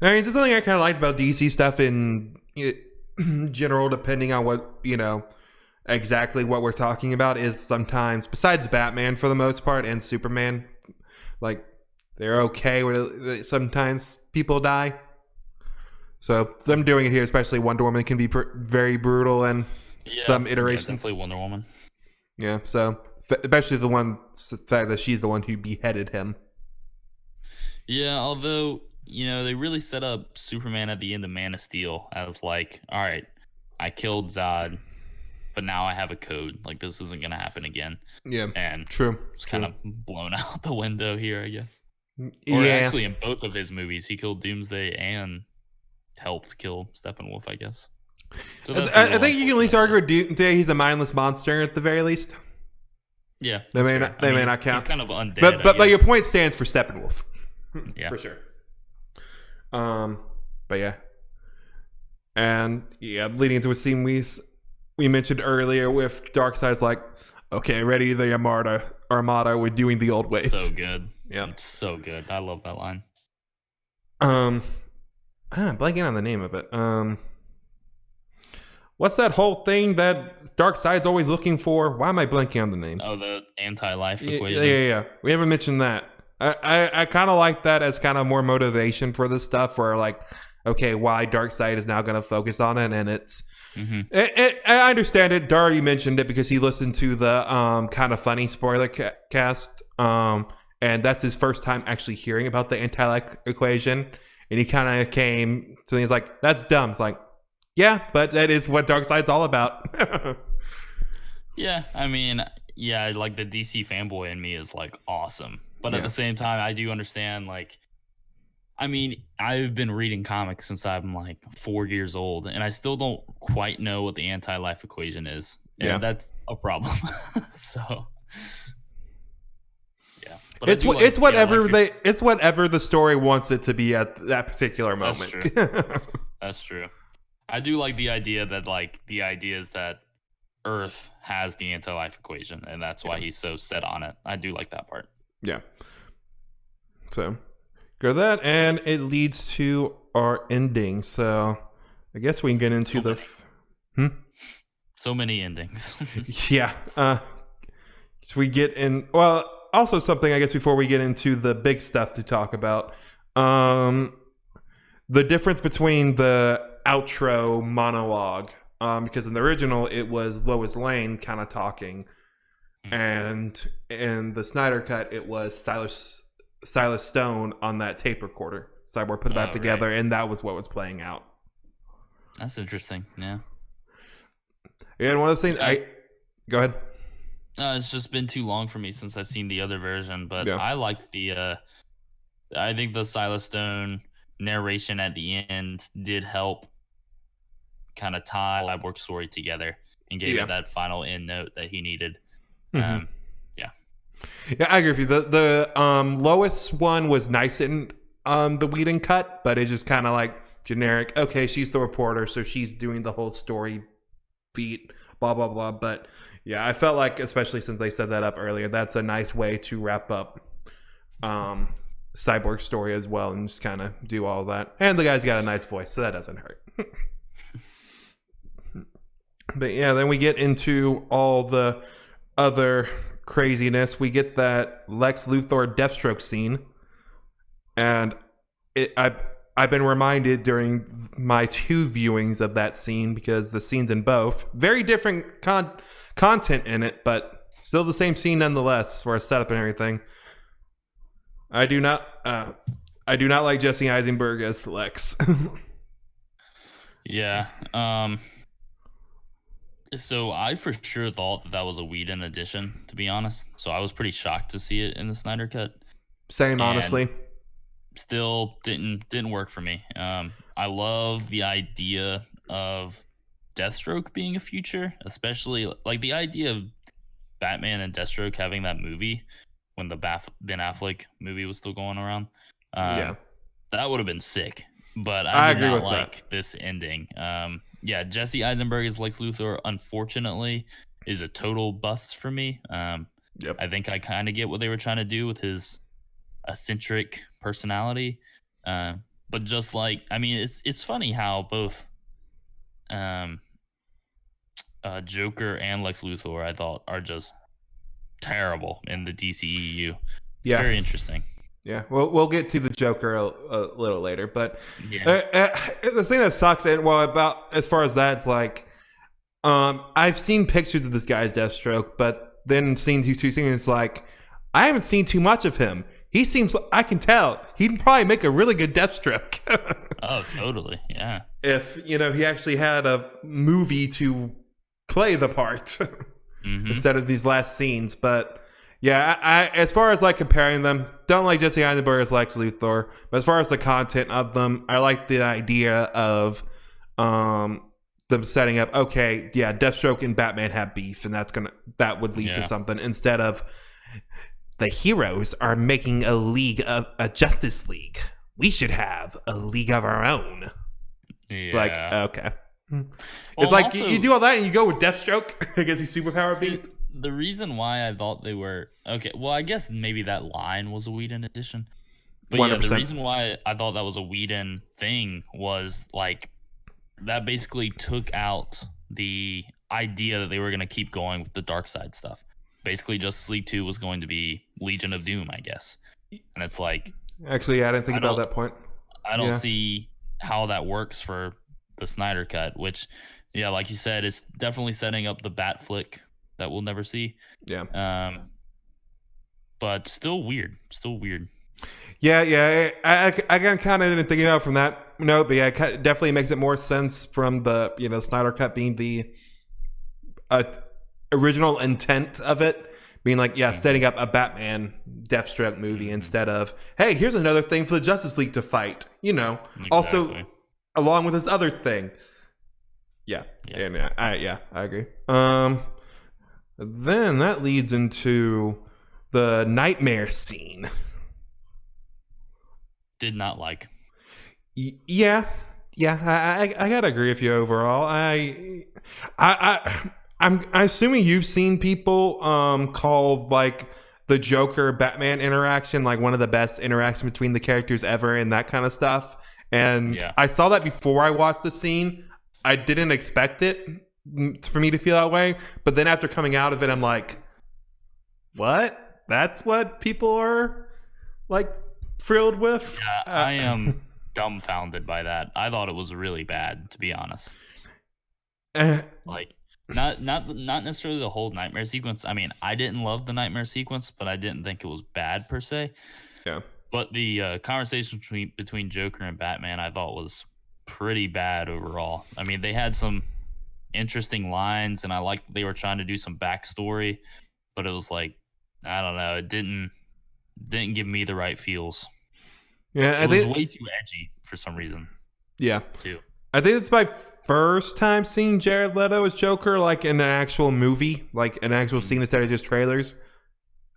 mean, it's just something I kind of liked about DC stuff in general, depending on what, exactly what we're talking about, is sometimes, besides Batman for the most part and Superman, like, they're okay with sometimes people die. So them doing it here, especially Wonder Woman, can be very brutal and some iterations. Yeah, definitely Wonder Woman. Yeah, so especially the fact that she's the one who beheaded him. Yeah, although, they really set up Superman at the end of Man of Steel as like, all right, I killed Zod, but now I have a code. Like, this isn't going to happen again. Yeah, and true. It's kind of blown out the window here, I guess. Or actually, in both of his movies, he killed Doomsday and helped kill Steppenwolf, I guess. So I think you can at least argue Doomsday, he's a mindless monster at the very least. Yeah, they may not count. He's kind of undead. But your point stands for Steppenwolf. Yeah, for sure. But yeah, and leading into a scene we mentioned earlier with Darkseid's like, Okay, ready the Armada. We're doing the old ways. So good. Yeah, It's so good. I love that line. I'm blanking on the name of it. What's that whole thing that Darkseid's always looking for? Why am I blanking on the name? Oh, the anti-life equation. Yeah. We haven't mentioned that. I kind of like that as kind of more motivation for this stuff, where like, okay, why Darkseid is now going to focus on it, and it's. I understand it. Dar, you mentioned it because he listened to the kind of funny spoiler cast, and that's his first time actually hearing about the anti-life equation, and he kind of came to me, he's like, "That's dumb." It's like, yeah, but that is what Darkseid's all about. Yeah, I mean, yeah, like the DC fanboy in me is like awesome, but at the same time, I do understand like. I mean, I've been reading comics since I'm like 4 years old, and I still don't quite know what the anti-life equation is. And that's a problem. So, yeah. But it's whatever the story wants it to be at that particular moment. That's true. That's true. I do like the idea that the idea is that Earth has the anti-life equation, and that's why he's so set on it. I do like that part. Yeah. So. Go that, and it leads to our ending. So, I guess we can get into so many endings. Yeah. So we get in. Well, also something I guess before we get into the big stuff to talk about, the difference between the outro monologue, because in the original it was Lois Lane kind of talking, and in the Snyder cut it was Silas Stone on that tape recorder. Cyborg put it back together, and that was what was playing out. That's interesting. Yeah. And one of those things, go ahead. It's just been too long for me since I've seen the other version, but I like the. I think the Silas Stone narration at the end did help kind of tie Cyborg's story together and gave it that final end note that he needed. Yeah, I agree with you. The Lois one was nice in the Whedon cut, but it's just kind of like generic. Okay, she's the reporter, so she's doing the whole story beat, blah, blah, blah. But yeah, I felt like, especially since they set that up earlier, that's a nice way to wrap up Cyborg's story as well and just kind of do all that. And the guy's got a nice voice, so that doesn't hurt. But yeah, then we get into all the other craziness. We get that Lex Luthor Deathstroke scene, and I've been reminded during my 2 viewings of that scene, because the scenes in both very different content in it, but still the same scene nonetheless for a setup and everything. I do not like Jesse Eisenberg as Lex. Yeah. So I for sure thought that was a Whedon addition, to be honest. So I was pretty shocked to see it in the Snyder cut. Same, honestly. Still didn't work for me. I love the idea of Deathstroke being a future, especially like the idea of Batman and Deathstroke having that movie when the Ben Affleck movie was still going around. That would have been sick. But I did not like this ending. Yeah, Jesse Eisenberg as Lex Luthor, unfortunately, is a total bust for me. I think I kind of get what they were trying to do with his eccentric personality. But just like, I mean, it's funny how both Joker and Lex Luthor, I thought, are just terrible in the DCEU. It's very interesting. Yeah, we'll get to the Joker a little later, but the thing that sucks, about as far as that, it's like, I've seen pictures of this guy's Deathstroke, but then seeing two scenes, it's like, I haven't seen too much of him. He seems, I can tell, he'd probably make a really good Deathstroke. Oh, totally, yeah. If, he actually had a movie to play the part instead of these last scenes, but... Yeah, I as far as like comparing them, don't like Jesse Eisenberg as Lex Luthor. But as far as the content of them, I like the idea of them setting up. Okay, yeah, Deathstroke and Batman have beef, and that would lead to something instead of the heroes are making a Justice League. We should have a league of our own. Yeah. It's like okay, it's like also, you do all that and you go with Deathstroke. I guess he's superpower beast. The reason why I thought they were okay, well, I guess maybe that line was a Whedon addition. But yeah, the 100%. reason why I thought that was a Whedon thing was like that basically took out the idea that they were going to keep going with the dark side stuff. Basically, Justice League 2 was going to be Legion of Doom, I guess. And it's like, Actually, yeah, I didn't think about that point. I don't see how that works for the Snyder cut, which, yeah, like you said, it's definitely setting up the bat flick that we'll never see. Yeah. But still weird. Yeah. I kind of didn't think about it from that note, but yeah, it definitely makes it more sense from the Snyder cut being the original intent of it, being like, yeah, setting up a Batman Deathstroke movie instead of, hey, here's another thing for the Justice League to fight. Exactly. Also along with this other thing. Yeah. I agree. Then that leads into the nightmare scene. Did not like. Yeah, I gotta agree with you overall. I'm assuming you've seen people call like the Joker Batman interaction like one of the best interactions between the characters ever and that kind of stuff. And I saw that before I watched the scene. I didn't expect it for me to feel that way, but then after coming out of it, I'm like, what? That's what people are like thrilled with? Yeah, I am dumbfounded by that. I thought it was really bad, to be honest. Like, not necessarily the whole nightmare sequence. I mean, I didn't love the nightmare sequence, but I didn't think it was bad per se. Yeah. But the conversation between Joker and Batman, I thought was pretty bad overall. I mean, they had some interesting lines, and I liked that they were trying to do some backstory, but it was like, I don't know, it didn't give me the right feels. Yeah, it was way too edgy for some reason. Yeah, too. I think it's my first time seeing Jared Leto as Joker, like in an actual movie, like an actual scene instead of just trailers.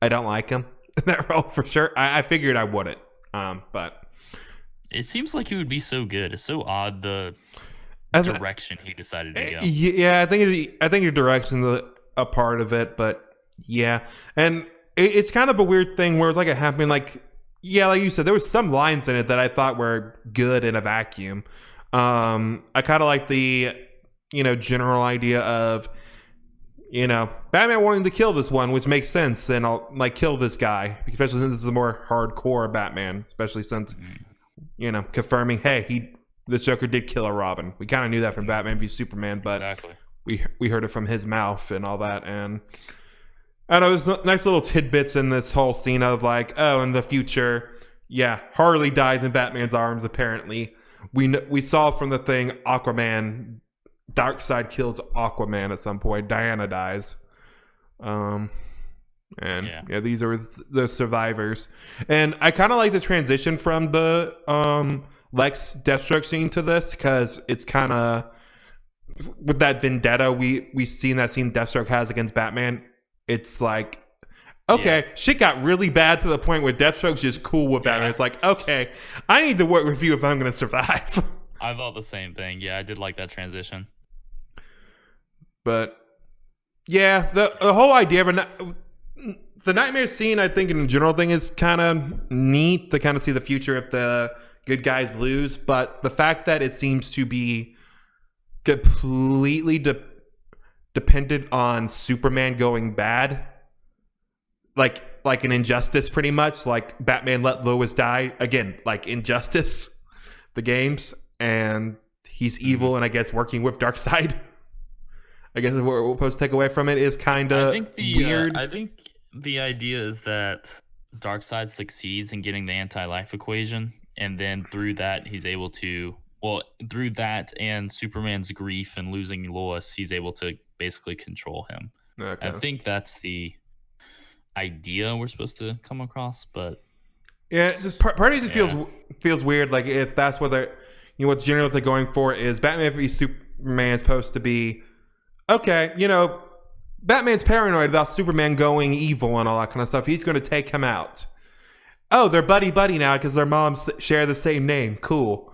I don't like him in that role for sure. I figured I wouldn't, but it seems like he would be so good. It's so odd the direction he decided to go. Yeah, I think your direction's a part of it, but yeah, and it's kind of a weird thing where it's like it happened. Like, yeah, like you said, there was some lines in it that I thought were good in a vacuum. I kind of like the general idea of Batman wanting to kill this one, which makes sense, and I'll like kill this guy, especially since this is a more hardcore Batman, especially since confirming, hey, this Joker did kill a Robin. We kind of knew that from Batman v Superman, but we heard it from his mouth and all that. And I don't know, there's nice little tidbits in this whole scene of like, oh, in the future, yeah, Harley dies in Batman's arms. Apparently, we saw from the thing Aquaman, Darkseid kills Aquaman at some point. Diana dies. These are the survivors, and I kind of like the transition from the Lex Deathstroke scene to this, because it's kind of with that vendetta we seen that scene Deathstroke has against Batman. It's like, okay, shit got really bad to the point where Deathstroke's just cool with Batman. It's like, okay, I need to work with you if I'm going to survive. I thought the same thing. Yeah, I did like that transition. But yeah, the whole idea of the nightmare scene, I think in general thing is kind of neat to kind of see the future if the good guys lose. But the fact that it seems to be completely dependent on Superman going bad, like an Injustice, pretty much. Like Batman let Lois die again, like Injustice, the games, and he's evil, and I guess working with Darkseid. I guess what we're supposed to take away from it is kind of weird. I think the idea is that Darkseid succeeds in getting the anti-life equation, and then through that he's able to, through that and Superman's grief and losing Lois, he's able to basically control him. Okay. I think that's the idea we're supposed to come across, but yeah, just part of it just feels weird. Like if that's what they're, what's generally what they're going for is Batman v Superman supposed to be, okay, Batman's paranoid about Superman going evil and all that kind of stuff. He's going to take him out. Oh, they're buddy now because their moms share the same name. Cool.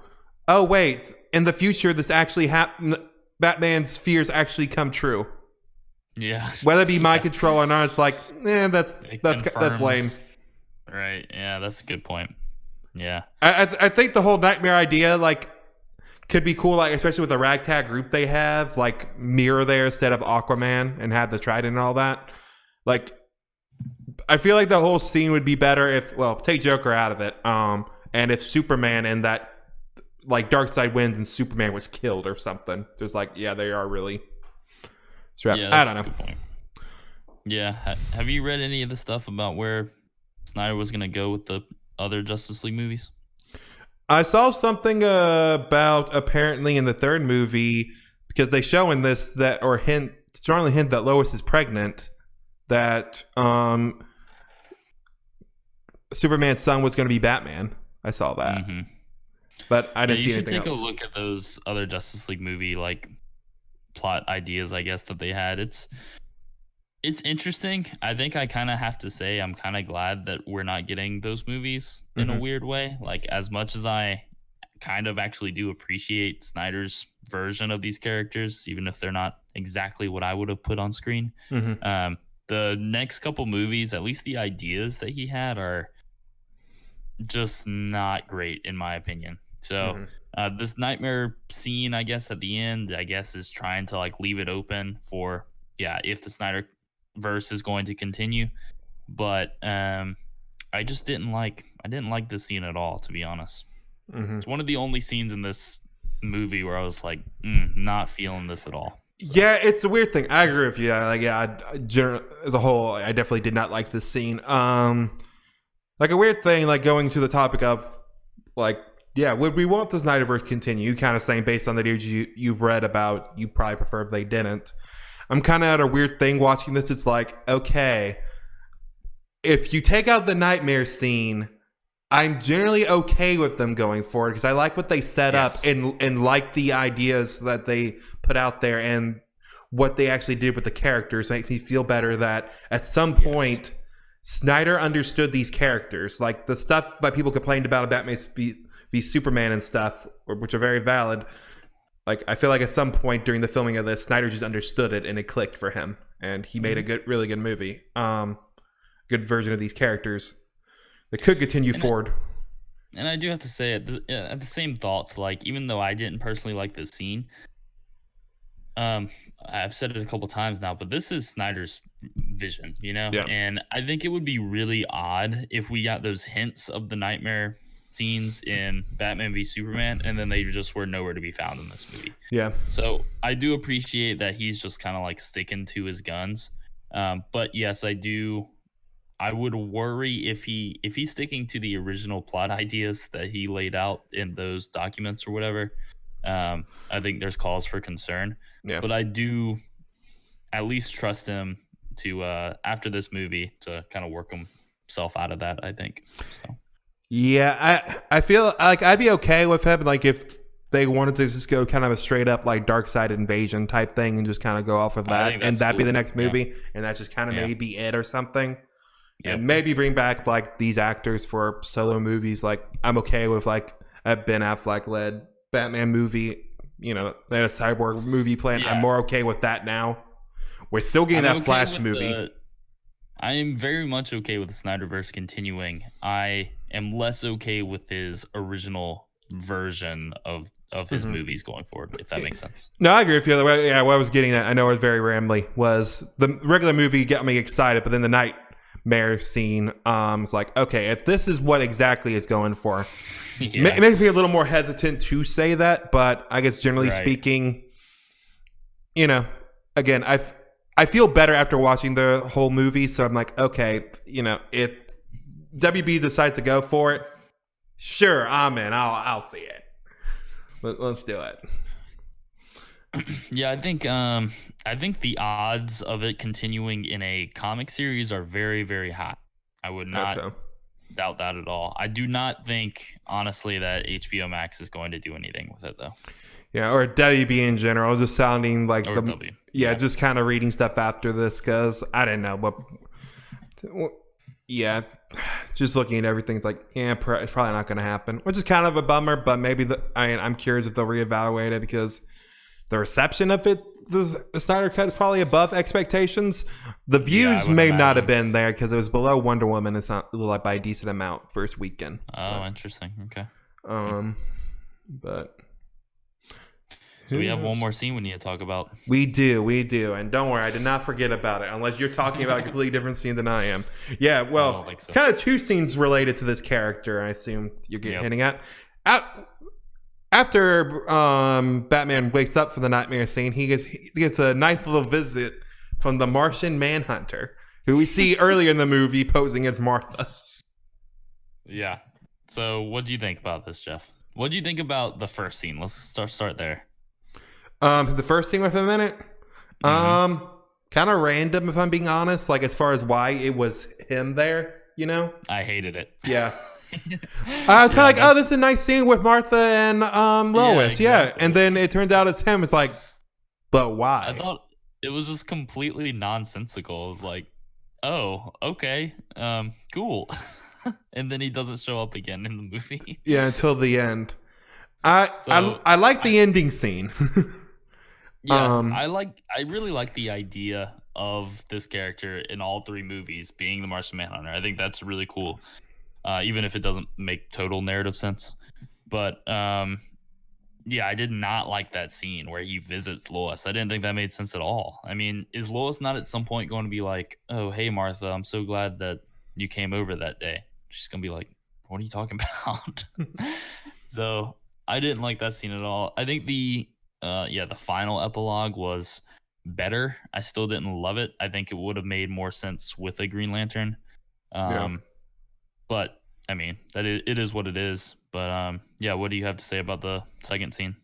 Oh, wait. In the future, this actually happened. Batman's fears actually come true. Yeah. Whether it be mind control or not, it's like, that's lame. Right. Yeah, that's a good point. Yeah. I think the whole nightmare idea, like, could be cool, like, especially with the ragtag group they have, like, Mirror there instead of Aquaman and have the trident and all that. Like, I feel like the whole scene would be better if, well, take Joker out of it, and if Superman and that, like, Darkseid wins and Superman was killed or something. There's like, yeah, they are really strapped. Yeah, I don't know. Good point. Yeah. Have you read any of the stuff about where Snyder was going to go with the other Justice League movies? I saw something about apparently in the third movie, because they show in this that, or strongly hint that Lois is pregnant, that Superman's son was going to be Batman. I saw that. Mm-hmm. But I didn't see anything else. You should take a look at those other Justice League movie like plot ideas, I guess, that they had. It's interesting. I think I kind of have to say I'm kind of glad that we're not getting those movies in a weird way. Like, as much as I kind of actually do appreciate Snyder's version of these characters, even if they're not exactly what I would have put on screen. The next couple movies, at least the ideas that he had, are just not great in my opinion. So this nightmare scene, I guess, at the end, I guess, is trying to like leave it open for, if the Snyder verse is going to continue. But I just didn't like this scene at all, to be honest. It's one of the only scenes in this movie where I was like, not feeling this at all. Yeah, it's a weird thing. I agree with you. As a whole, I definitely did not like this scene. Like a weird thing, like going to the topic of, like, would we want the Snyderverse to continue? You kind of saying based on the news you've read about, you probably prefer if they didn't. I'm kind of at a weird thing watching this. It's like, okay, if you take out the nightmare scene, I'm generally okay with them going forward because I like what they set up and like the ideas that they put out there and what they actually did with the characters. Makes me feel better that at some point Snyder understood these characters. Like the stuff that people complained about Batman v Superman and stuff, which are very valid. Like, I feel like at some point during the filming of this, Snyder just understood it and it clicked for him, and he made a really good movie, good version of these characters that could continue forward. And I do have to say, at the same thoughts, like, even though I didn't personally like this scene, I've said it a couple times now, but this is Snyder's vision, and I think it would be really odd if we got those hints of the nightmare scenes in Batman v Superman and then they just were nowhere to be found in this movie. So I do appreciate that he's just kind of like sticking to his guns, but yes, I would worry if he's sticking to the original plot ideas that he laid out in those documents or whatever. I think there's cause for concern, but I do at least trust him to after this movie to kind of work himself out of that, I think. So yeah, I feel like I'd be okay with him, like if they wanted to just go kind of a straight up like Darkseid invasion type thing and just kind of go off of that, and that'd be the next movie, and that's just kind of maybe it or something. And maybe bring back like these actors for solo movies. Like I'm okay with like a Ben Affleck led Batman movie, and a Cyborg movie plan. I'm more okay with that now. We're still getting that Flash movie. I am very much okay with the Snyderverse continuing. I am less okay with his original version of his movies going forward, if that makes sense. No, I agree with you. Yeah, what I was getting at, I know it was very rambly, was the regular movie got me excited, but then the nightmare scene is like, okay, if this is what exactly it's going for, it makes me a little more hesitant to say that, but I guess generally speaking, again, I feel better after watching the whole movie, so I'm like, okay, if WB decides to go for it, sure, I'm in. I'll see it. Let's do it. Yeah, I think the odds of it continuing in a comic series are very, very high. I would not doubt that at all. I do not think, honestly, that HBO Max is going to do anything with it, though. Yeah, or WB in general, just sounding like just kind of reading stuff after this because I didn't know. But just looking at everything, it's like, it's probably not going to happen, which is kind of a bummer. But maybe I'm curious if they'll reevaluate it because the reception of it, the Snyder Cut is probably above expectations. The Yeah, I views would may not have imagine. been there because it was below Wonder Woman. It's not like by a decent amount first weekend. Oh, interesting. Okay. But So we have one knows? more scene we need to talk about. We do, and don't worry, I did not forget about it. Unless you're talking about a completely different scene than I am. Yeah, well, think it's so. kind of two scenes related to this character. I assume you're hitting at. After Batman wakes up from the nightmare scene, he gets a nice little visit from the Martian Manhunter, who we see earlier in the movie posing as Martha. Yeah. So what do you think about this, Jeff? What do you think about the first scene? Let's start there. The first scene with him in it, kind of random if I'm being honest. Like as far as why it was him there, you know? I hated it. Yeah. I was kind of like, oh, this is a nice scene with Martha and Lois. Yeah, exactly. and then it turned out it's him. It's like, but why? I thought it was just completely nonsensical. It was like, oh, okay, cool. And then he doesn't show up again in the movie. Yeah, until the end. I like the ending scene. Yeah, I really like the idea of this character in all three movies being the Martian Manhunter. I think that's really cool, even if it doesn't make total narrative sense. But yeah, I did not like that scene where he visits Lois. I didn't think that made sense at all. I mean, is Lois not at some point going to be like, "Oh, hey Martha, I'm so glad that you came over that day"? She's gonna be like, "What are you talking about?" So I didn't like that scene at all. I think the final epilogue was better. I still didn't love it. I think it would have made more sense with a Green Lantern. Yeah. But I mean, it is what it is. But yeah, what do you have to say about the second scene?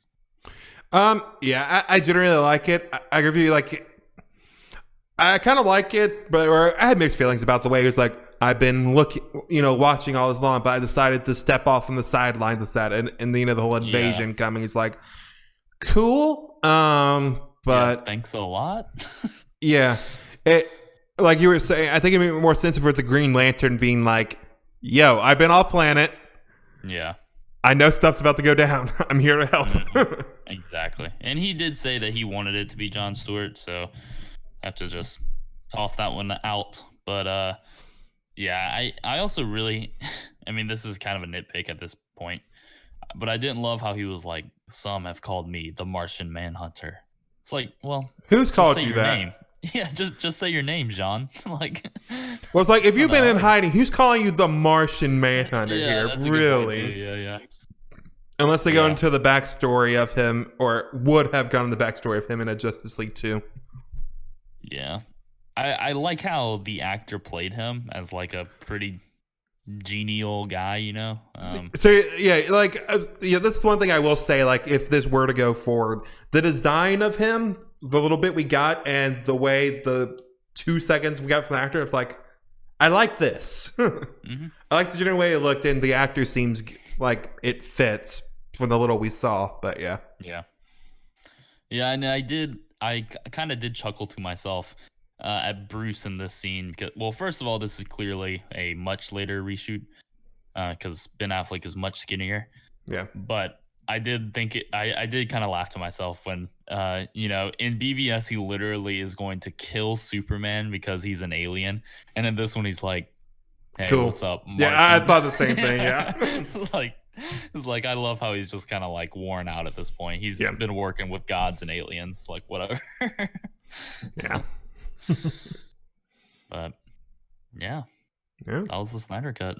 Yeah, I generally like it. I give you like, I kind of like it, but I had mixed feelings about the way it was like, I've been watching all this long, but I decided to step off from the sidelines of that, and the whole invasion coming. It's like, cool. But thanks a lot. yeah, it, like you were saying, I think it made more sense if it's a Green Lantern being like, "Yo, I've been off planet. Yeah, I know stuff's about to go down. I'm here to help." Exactly. And he did say that he wanted it to be Jon Stewart, so I have to just toss that one out. But yeah, I also really, I mean, this is kind of a nitpick at this point, but I didn't love how he was like, "Some have called me the Martian Manhunter." It's like, well, Who's just called say you your that? name. Yeah, just say your name, John. Like, Well, it's like if you've been in like- hiding, who's calling you the Martian Manhunter here? that's a good point, too. Really? Yeah. Unless they go Yeah. into the backstory of him, or would have gone in the backstory of him in a Justice League 2. Yeah. I like how the actor played him as like a pretty genial guy, you know? So yeah, like this is one thing I will say. Like, if this were to go forward, the design of him, the little bit we got, and the way the 2 seconds we got from the actor, it's like, I like this. I like the general way it looked, and the actor seems like it fits from the little we saw. But yeah, and I kind of did chuckle to myself at Bruce in this scene. Well, first of all, this is clearly a much later reshoot because Ben Affleck is much skinnier. yeah. But I did think I did kind of laugh to myself when in BVS he literally is going to kill Superman because he's an alien, and in this one he's like, "Hey, Cool. what's up, Martian?" Yeah, I thought the same thing. Yeah. It's like I love how he's just kind of like worn out at this point. He's been working with gods and aliens, like whatever. Yeah. But yeah, that was the Snyder Cut.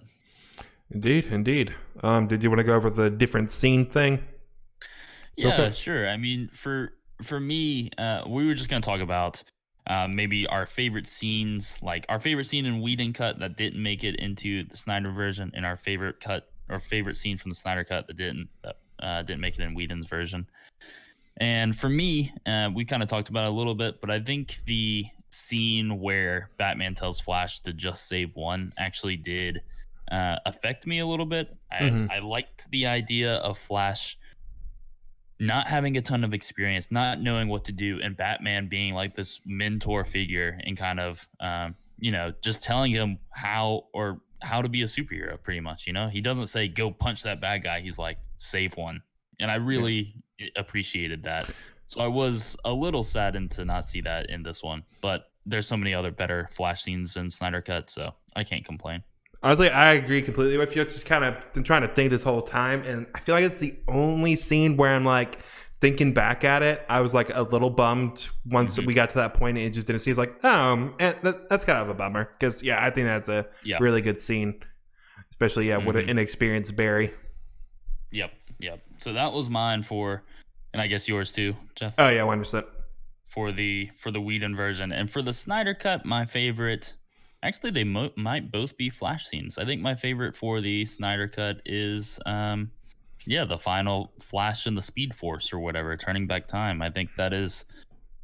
Indeed. Did you want to go over the different scene thing? Yeah, Okay. sure. I mean, for me, we were just gonna talk about maybe our favorite scenes, like our favorite scene in Whedon cut that didn't make it into the Snyder version, and our favorite scene from the Snyder cut that didn't make it in Whedon's version. And for me, we kind of talked about it a little bit, but I think the scene where Batman tells Flash to just save one actually did affect me a little bit. I liked the idea of Flash not having a ton of experience, not knowing what to do, and Batman being like this mentor figure and kind of, just telling him how to be a superhero, pretty much. He doesn't say, "Go punch that bad guy." He's like, "Save one." And I really appreciated that. So I was a little saddened to not see that in this one, but there's so many other better Flash scenes in Snyder Cut, so I can't complain. Honestly, I agree completely with you. It's just kind of been trying to think this whole time, and I feel like it's the only scene where I'm like thinking back at it. I was like a little bummed once we got to that point, and it just didn't seem like, and that's kind of a bummer because I think that's a really good scene, especially with an inexperienced Barry. Yep. So that was mine and I guess yours too, Jeff. Oh yeah, 100%. For the Whedon version, and for the Snyder Cut, my favorite. Actually, they might both be Flash scenes. I think my favorite for the Snyder Cut is, the final Flash in the Speed Force or whatever, turning back time. I think that is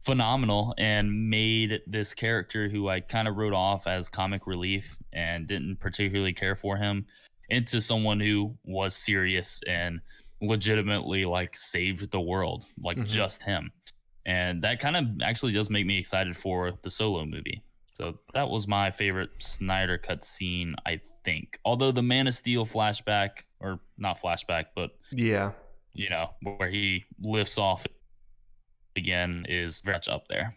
phenomenal and made this character who I kind of wrote off as comic relief and didn't particularly care for him into someone who was serious and legitimately like saved the world, like just him. And that kind of actually does make me excited for the Solo movie. So that was my favorite Snyder Cut scene, I think. Although the Man of Steel flashback, or not flashback, but where he lifts off again is very much up there.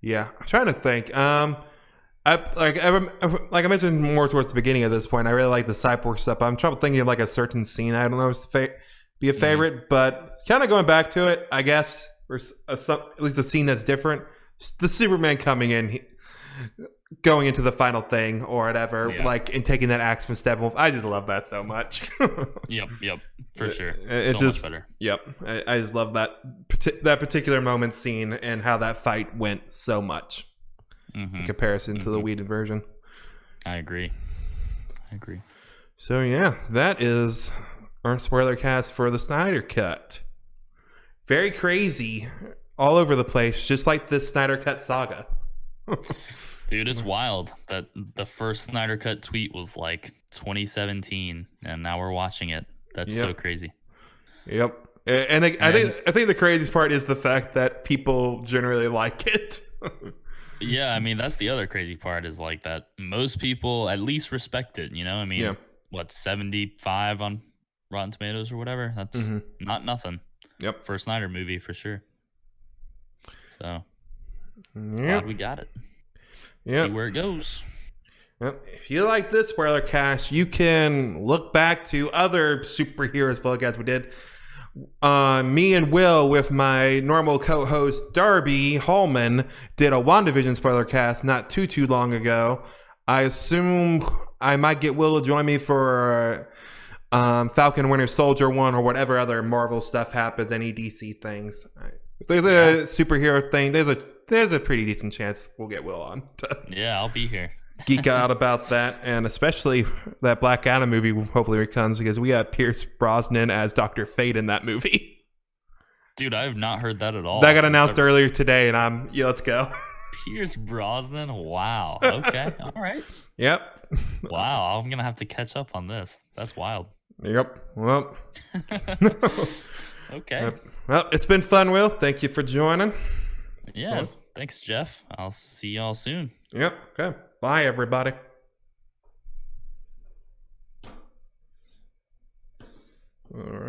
Yeah, I'm trying to think. Like I mentioned more towards the beginning of this point, I really like the Cyborg stuff. I'm trying to think of like a certain scene. I don't know if it's be a favorite, but kind of going back to it, I guess, or at least a scene that's different. The Superman coming in. Going into the final thing or whatever, and taking that axe from Steppenwolf. I just love that so much. Yep, for sure. It's so just much better. Yep, I just love that particular moment scene and how that fight went so much in comparison to the Whedon version. I agree. So that is our spoiler cast for the Snyder Cut. Very crazy, all over the place, just like this Snyder Cut saga. Dude, it's wild that the first Snyder Cut tweet was like 2017, and now we're watching it. That's so crazy. Yep, and I think the craziest part is the fact that people generally like it. Yeah, I mean that's the other crazy part is like that most people at least respect it. You know, I mean, what 75 on Rotten Tomatoes or whatever? That's not nothing. Yep, for a Snyder movie for sure. So. Glad we got it. See where it goes. Well, if you like this spoiler cast, you can look back to other superheroes podcasts we did. Me and Will, with my normal co-host Darby Hallman, did a WandaVision spoiler cast not too long ago. I assume I might get Will to join me for Falcon Winter Soldier 1 or whatever other Marvel stuff happens, any DC things. If there's a superhero thing, there's a pretty decent chance we'll get Will on to I'll be here. Geek out about that, and especially that Black Adam movie hopefully comes, because we got Pierce Brosnan as Dr. Fate in that movie. Dude, I have not heard that at all. That got announced earlier today, and let's go. Pierce Brosnan? Wow. Okay. All right. Yep. Wow, I'm going to have to catch up on this. That's wild. Yep. Well. Okay. Well, it's been fun, Will. Thank you for joining. Yeah. Thanks, Jeff. I'll see y'all soon. Yep. Okay. Bye, everybody. All right.